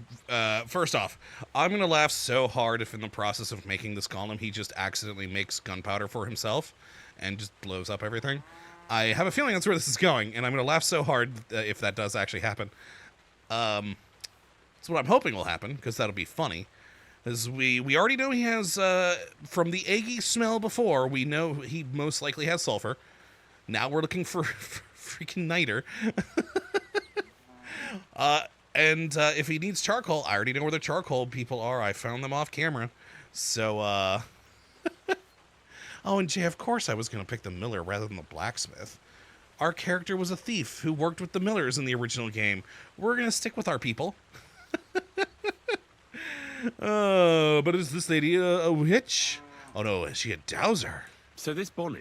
first off, I'm going to laugh so hard if in the process of making this golem, he just accidentally makes gunpowder for himself and just blows up everything. I have a feeling that's where this is going, and I'm going to laugh so hard if that does actually happen. That's what I'm hoping will happen, because that'll be funny. As we already know he has, from the eggy smell before, we know he most likely has sulfur. Now we're looking for freaking niter. And if he needs charcoal, I already know where the charcoal people are. I found them off camera. So, oh, and Jay, of course I was going to pick the miller rather than the blacksmith. Our character was a thief who worked with the millers in the original game. We're going to stick with our people. But is this lady a witch? Oh no, is she a dowser? So this Bonnie,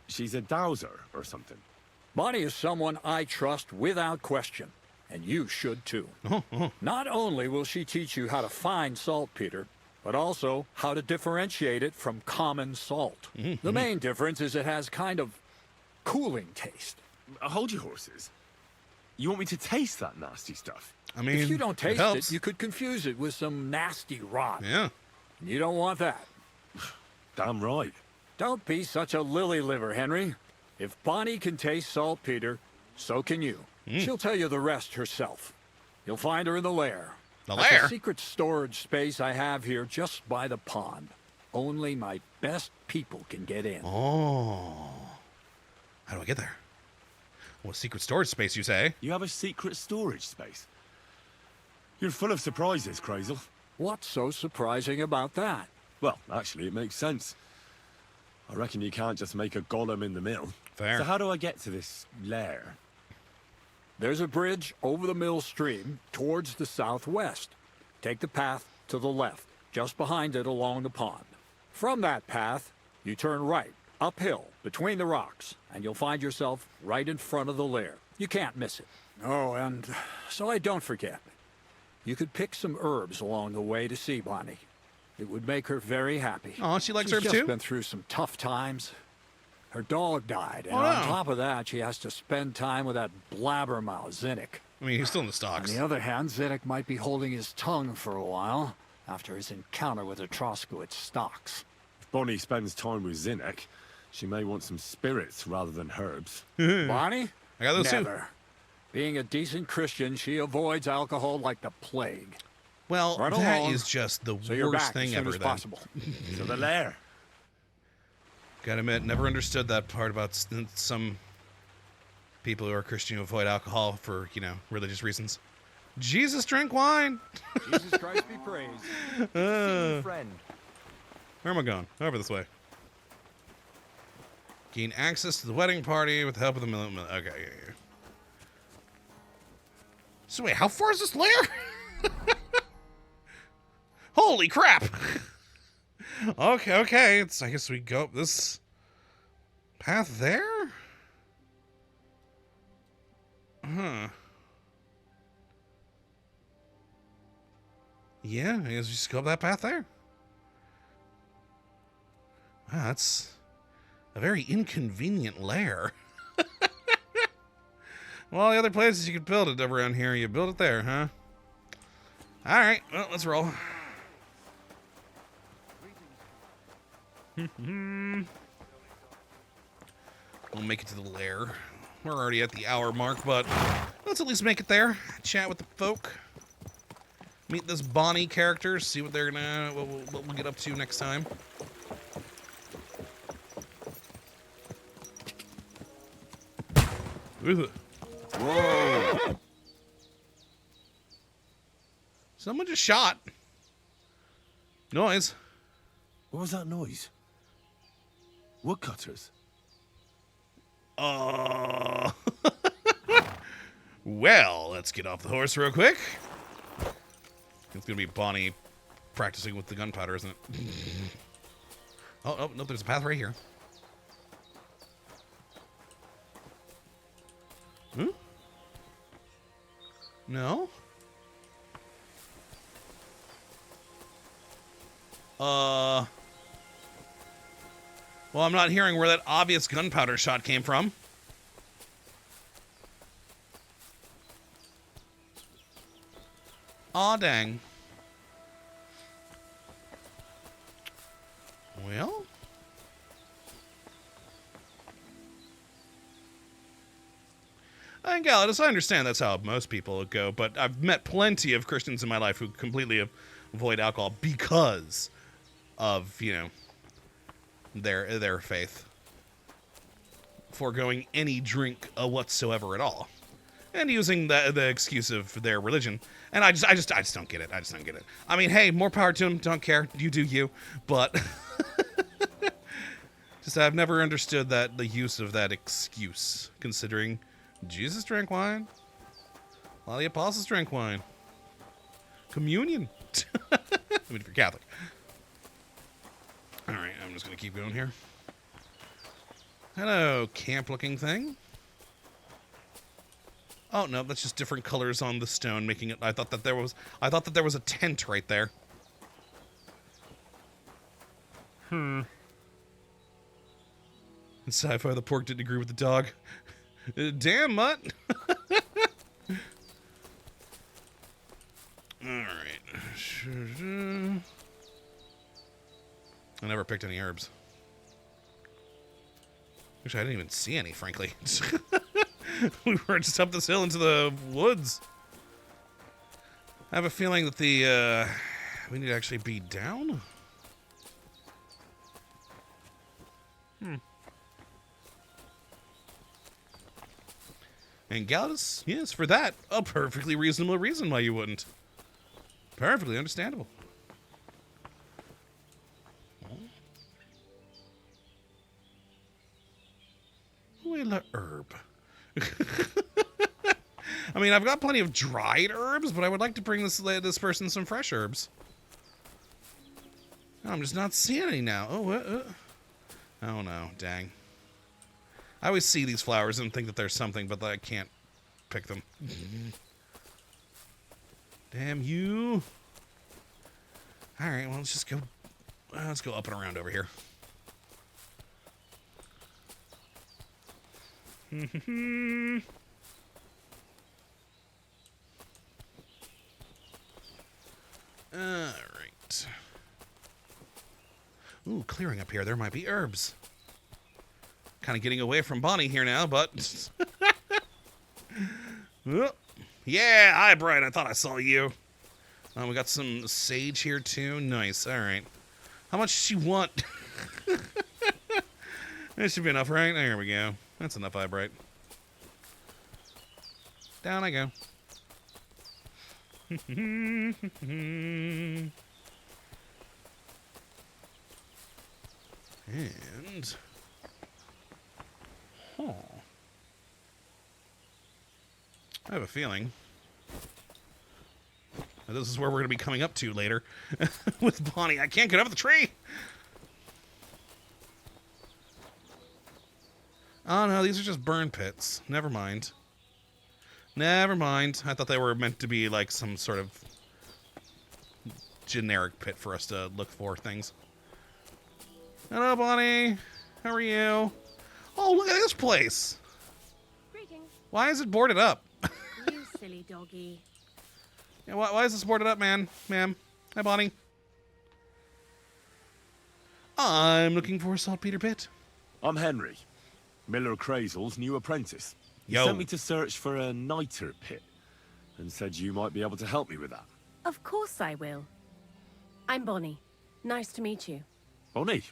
she's a dowser or something? Bonnie is someone I trust without question, and you should too. Not only will she teach you how to find saltpeter, but also how to differentiate it from common salt. The main difference is it has kind of cooling taste. Hold your horses. You want me to taste that nasty stuff? I mean, If you don't taste helps. it, you could confuse it with some nasty rot. Yeah. You don't want that. Damn right. Don't be such a lily liver, Henry. If Bonnie can taste saltpeter, so can you. She'll tell you the rest herself. You'll find her in the lair. The That's lair? a secret storage space I have here just by the pond. Only my best people can get in. Oh. How do I get there? Well, secret storage space, you say? You have a secret storage space? You're full of surprises, Crazel. What's so surprising about that? Well, actually, it makes sense. I reckon you can't just make a golem in the mill. Fair. So how do I get to this lair? There's a bridge over the mill stream towards the southwest. Take the path to the left, just behind it along the pond. From that path, you turn right, uphill, between the rocks, and you'll find yourself right in front of the lair. You can't miss it. Oh, and so I don't forget, you could pick some herbs along the way to see Bonnie. It would make her very happy. Oh, she likes herbs She's too? just been through some tough times. Her dog died, and Oh, on no. top of that, she has to spend time with that blabbermouth, Zinnik. I mean, he's still in the On stocks. the other hand, Zinnik might be holding his tongue for a while after his encounter with the Troskowitz stocks. If Bonnie spends time with Zinnek, she may want some spirits rather than herbs. Bonnie? I got those too. Never. Being a decent Christian, she avoids alcohol like the plague. Well, Right that along. is just the So you're worst back thing as soon ever as then. possible. To the lair. Gotta admit, never understood that part about some people who are Christian who avoid alcohol for, you know, religious reasons. Jesus drank wine. Jesus Christ be praised. Friend. Where am I going? Over this way. Gain access to the wedding party with the help of the okay, yeah. So wait, how far is this lair? Holy crap! Okay. I guess we go up this path there? Huh. Yeah, I guess we just go up that path there. Wow, that's a very inconvenient lair. Well, the other places you could build it around here, you build it there, huh? Alright, well, let's roll. We'll make it to the lair. We're already at the hour mark, but let's at least make it there. Chat with the folk. Meet this Bonnie character. See what they're gonna, what we'll get up to next time. Whoa! Someone just shot. Noise. What was that noise? Woodcutters? Well, let's get off the horse real quick. It's gonna be Bonnie practicing with the gunpowder, isn't it? Oh, no, there's a path right here. Hmm? No? Well, I'm not hearing where that obvious gunpowder shot came from. Aw, dang. Well? And Galladus, I understand that's how most people go, but I've met plenty of Christians in my life who completely avoid alcohol because of, you know, their faith, foregoing any drink whatsoever at all, and using the excuse of their religion. And I just don't get it. I just don't get it. I mean, hey, more power to them. Don't care. You do you. But just I've never understood the use of that excuse, considering Jesus drank wine. A lot of the apostles drank wine. Communion. I mean, if you're Catholic. All right, I'm just going to keep going here. Hello, camp-looking thing. Oh, no, that's just different colors on the stone, making it... I thought that there was a tent right there. And Sci-Fi the pork didn't agree with the dog. Damn, mutt. Alright. I never picked any herbs. Actually, I didn't even see any, frankly. We were just up this hill into the woods. I have a feeling that we need to actually be down. And Galladus, yes, for that, a perfectly reasonable reason why you wouldn't. Perfectly understandable. Well, herb. I mean, I've got plenty of dried herbs, but I would like to bring this person some fresh herbs. I'm just not seeing any now. Oh no, dang. I always see these flowers and think that there's something, but I can't pick them. Damn you. All right, well, let's just go. Let's go up and around over here. All right. Ooh, clearing up here. There might be herbs. Kind of getting away from Bonnie here now, but... Oh, yeah, hi, Brian. I thought I saw you. We got some sage here, too. Nice. All right. How much does she want? That should be enough, right? There we go. That's enough, Eyebright. Down I go. And... Oh. I have a feeling that this is where we're going to be coming up to later with Bonnie. I can't get up the tree. Oh, no, these are just burn pits. Never mind. Never mind. I thought they were meant to be like some sort of generic pit for us to look for things. Hello, Bonnie. How are you? Oh, look at this place. Greetings. Why is it boarded up? You silly doggy. Yeah, why is this boarded up, ma'am? Hi, Bonnie. I'm looking for a saltpeter pit. I'm Henry, Miller Crazel's new apprentice. He Yo. sent me to search for a niter pit and said you might be able to help me with that. Of course I will. I'm Bonnie. Nice to meet you. Bonnie?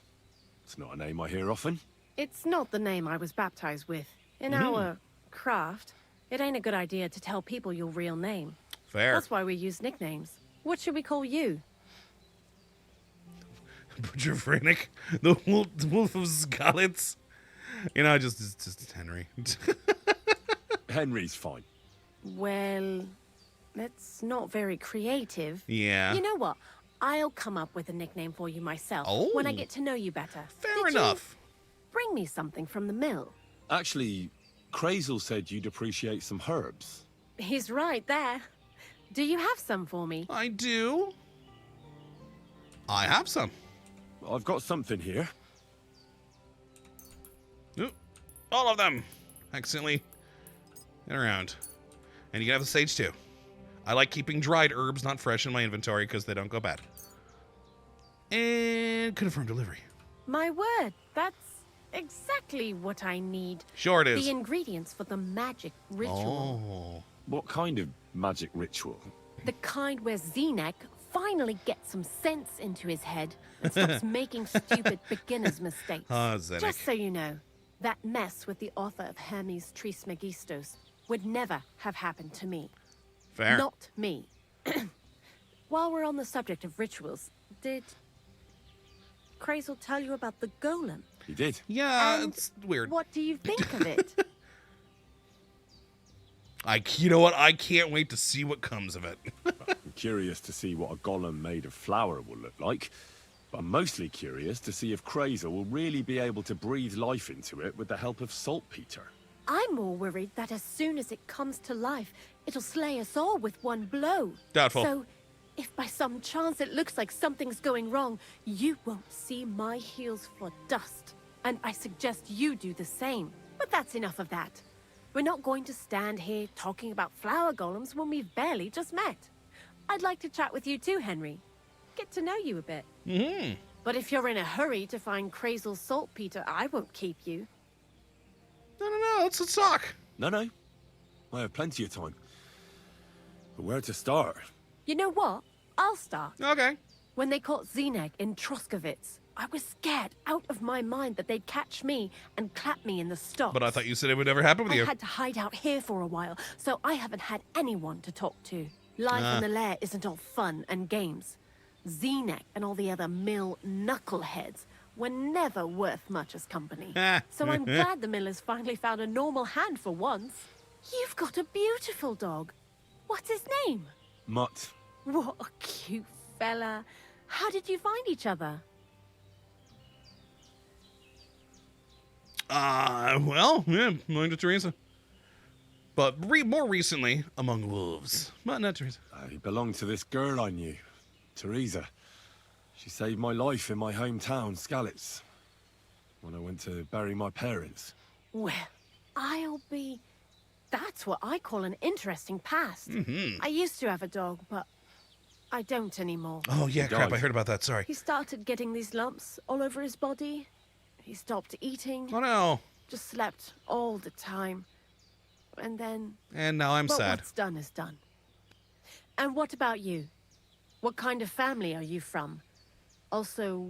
It's not a name I hear often. It's not the name I was baptized with. In our craft, it ain't a good idea to tell people your real name. Fair. That's why we use nicknames. What should we call you? Butcher Vranic, the wolf of Skalitz. You know, just Henry. Henry's fine. Well, that's not very creative. Yeah. You know what? I'll come up with a nickname for you myself when I get to know you better. Fair enough. Bring me something from the mill. Actually, Crazel said you'd appreciate some herbs. He's right there. Do you have some for me? I do. I have some. I've got something here. Oop. All of them. Accidentally get around. And you can have the sage too. I like keeping dried herbs, not fresh, in my inventory because they don't go bad. And confirm delivery. My word, that's exactly what I need. Sure it is. The ingredients for the magic ritual. Oh. What kind of magic ritual? The kind where Zenek finally gets some sense into his head and stops making stupid beginner's mistakes. Zenek. Just so you know, that mess with the author of Hermes Trismegistos would never have happened to me. Fair. Not me. While we're on the subject of rituals, did Crazel tell you about the Golem? He did. Yeah, And it's weird. What do you think of it? You know what? I can't wait to see what comes of it. I'm curious to see what a golem made of flour will look like. But I'm mostly curious to see if Crazel will really be able to breathe life into it with the help of saltpeter. I'm more worried that as soon as it comes to life, it'll slay us all with one blow. Doubtful. So, if by some chance it looks like something's going wrong, you won't see my heels for dust. And I suggest you do the same. But that's enough of that. We're not going to stand here talking about flower golems when we've barely just met. I'd like to chat with you too, Henry. Get to know you a bit. Mm-hmm. But if you're in a hurry to find Crazel's saltpeter, I won't keep you. No. Let's talk. No. I have plenty of time. But where to start? You know what? I'll start. Okay. When they caught Zenek in Troskovitz, I was scared out of my mind that they'd catch me and clap me in the stocks. But I thought you said it would never happen with I you. had to hide out here for a while, so I haven't had anyone to talk to. Life in the lair isn't all fun and games. Zenek and all the other mill knuckleheads were never worth much as company. So I'm glad the millers finally found a normal hand for once. You've got a beautiful dog. What's his name? Mutt. What a cute fella. How did you find each other? Well, yeah, among to Teresa. But more recently, among wolves. But not Teresa. He belonged to this girl I knew, Teresa. She saved my life in my hometown, Skalitz, when I went to bury my parents. Well, I'll be... That's what I call an interesting past. Mm-hmm. I used to have a dog, but I don't anymore. Oh, yeah, He crap, I died. heard about that, sorry. He started getting these lumps all over his body. He stopped eating, Oh, no. just slept all the time. And then... And now I'm But sad. what's done is done. And what about you? What kind of family are you from? Also,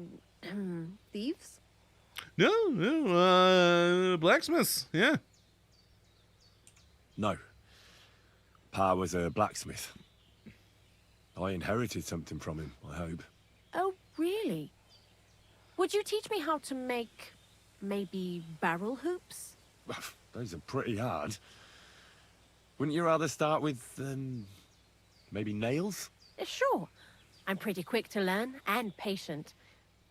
thieves? No, blacksmiths, yeah. No. Pa was a blacksmith. I inherited something from him, I hope. Oh, really? Would you teach me how to make, maybe, barrel hoops? Those are pretty hard. Wouldn't you rather start with, maybe nails? Sure. I'm pretty quick to learn and patient.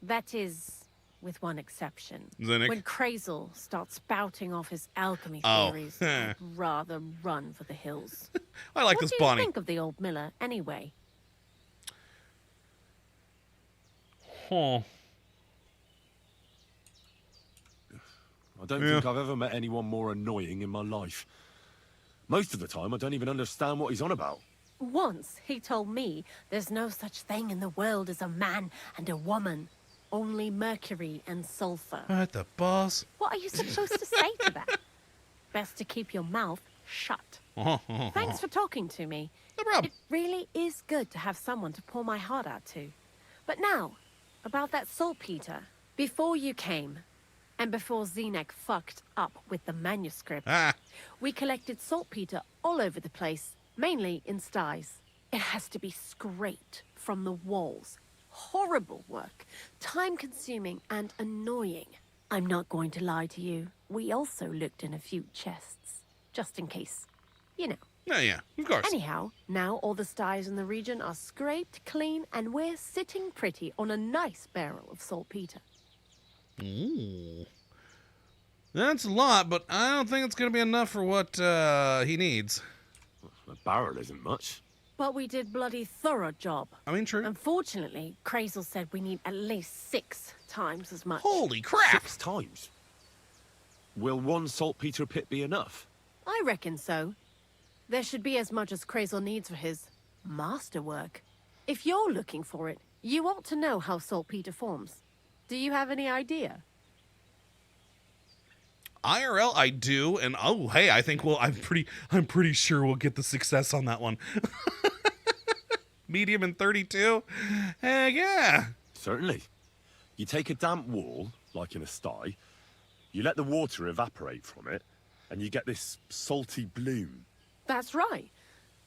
That is, with one exception. Zenek? When Crazel starts spouting off his alchemy Oh. theories, I'd rather run for the hills. I like What this do you Bonnie. think of the old miller, anyway? Huh. I don't think I've ever met anyone more annoying in my life. Most of the time, I don't even understand what he's on about. Once he told me there's no such thing in the world as a man and a woman. Only mercury and sulfur. What the boss? What are you supposed to say to that? Best to keep your mouth shut. Thanks for talking to me. No problem. It really is good to have someone to pour my heart out to. But now, about that saltpeter. Before you came, and before Zenek fucked up with the manuscript, we collected saltpeter all over the place, mainly in sties. It has to be scraped from the walls. Horrible work, time-consuming and annoying. I'm not going to lie to you. We also looked in a few chests, just in case. You know. Oh, yeah, of course. Anyhow, now all the sties in the region are scraped clean and we're sitting pretty on a nice barrel of saltpeter. Ooh. That's a lot, but I don't think it's going to be enough for what he needs. A barrel isn't much. But we did bloody thorough job. I mean, true. Unfortunately, Krazel said we need at least 6 times as much. Holy crap! 6 times? Will one saltpeter pit be enough? I reckon so. There should be as much as Krazel needs for his masterwork. If you're looking for it, you ought to know how saltpeter forms. Do you have any idea? IRL, I do, and oh, hey, I think I'm pretty sure we'll get the success on that one. Medium and 32? Heck yeah. Certainly. You take a damp wall, like in a sty, you let the water evaporate from it, and you get this salty bloom. That's right.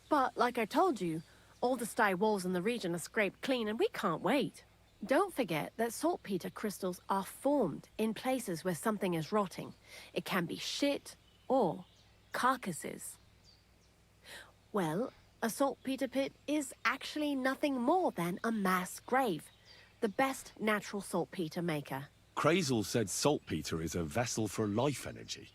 But like I told you, all the sty walls in the region are scraped clean and we can't wait. Don't forget that saltpeter crystals are formed in places where something is rotting. It can be shit or carcasses. Well, a saltpeter pit is actually nothing more than a mass grave. The best natural saltpeter maker. Krazel said saltpeter is a vessel for life energy.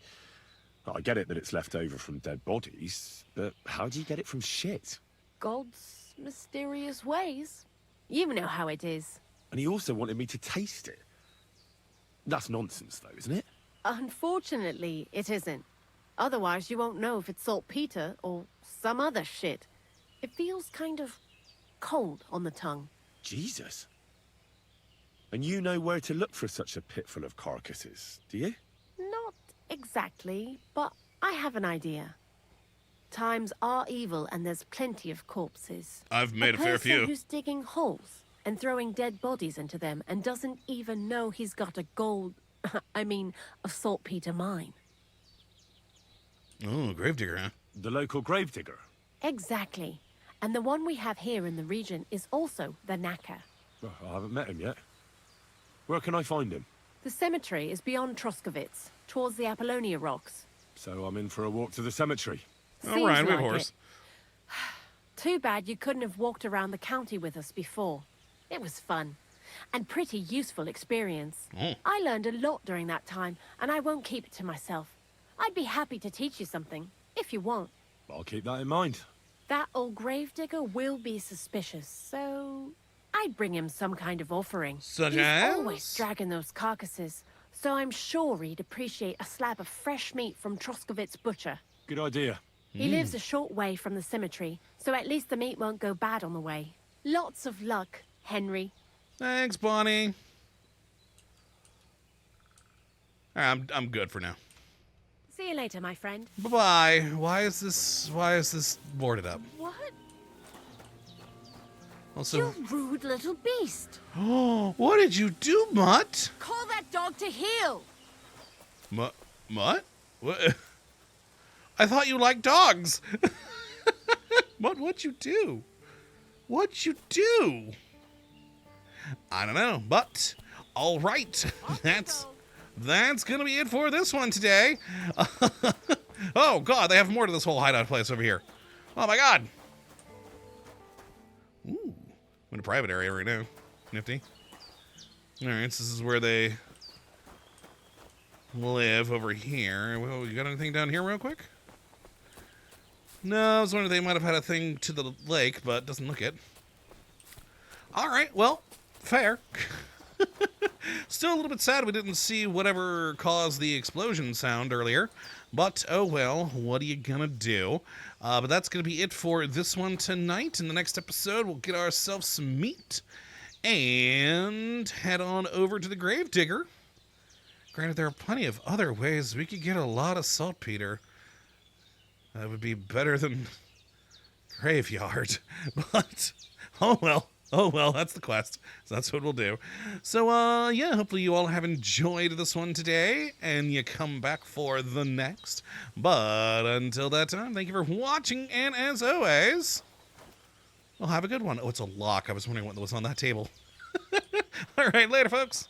I get it that it's left over from dead bodies, but how do you get it from shit? God's mysterious ways. You know how it is. And he also wanted me to taste it. That's nonsense, though, isn't it? Unfortunately, it isn't. Otherwise, you won't know if it's saltpeter or some other shit. It feels kind of cold on the tongue. Jesus. And you know where to look for such a pit full of carcasses, do you? Not exactly, but I have an idea. Times are evil and there's plenty of corpses. I've made a fair few. A person who's digging holes and throwing dead bodies into them and doesn't even know he's got a a saltpeter mine. Oh, gravedigger, huh? The local gravedigger? Exactly. And the one we have here in the region is also the knacker. Well, I haven't met him yet. Where can I find him? The cemetery is beyond Troskovitz, towards the Apollonia rocks. So I'm in for a walk to the cemetery. All right, we have a like horse. Too bad you couldn't have walked around the county with us before. It was fun. And pretty useful experience. I learned a lot during that time, and I won't keep it to myself. I'd be happy to teach you something, if you want. I'll keep that in mind. That old gravedigger will be suspicious, so I'd bring him some kind of offering. Such He's as? always dragging those carcasses, so I'm sure he'd appreciate a slab of fresh meat from Troskovitz butcher. Good idea. He lives a short way from the cemetery, so at least the meat won't go bad on the way. Lots of luck, Henry. Thanks, Bonnie. All right, I'm good for now. See you later, my friend. Bye-bye. Why is this boarded up? What? Also, You rude little beast! oh, what did you do, Mutt? Call that dog to heel! Mutt? What? I thought you liked dogs. Mutt, what'd you do? What'd you do? I don't know, but all right. That's gonna be it for this one today. Oh God, they have more to this whole hideout place over here. Oh my God. Ooh, I'm in a private area right now. Nifty. All right, so this is where they live over here. Well, you got anything down here real quick? No, I was wondering if they might have had a thing to the lake, but doesn't look it. All right, well, fair. Still a little bit sad we didn't see whatever caused the explosion sound earlier. But, oh well, what are you gonna do? But that's gonna be it for this one tonight. In the next episode, we'll get ourselves some meat and head on over to the Gravedigger. Granted, there are plenty of other ways we could get a lot of saltpeter. That would be better than graveyard. But, oh well, that's the quest. So that's what we'll do. So, yeah, hopefully you all have enjoyed this one today, and you come back for the next. But until that time, thank you for watching, and as always, well, have a good one. Oh, it's a lock. I was wondering what was on that table. All right, later, folks.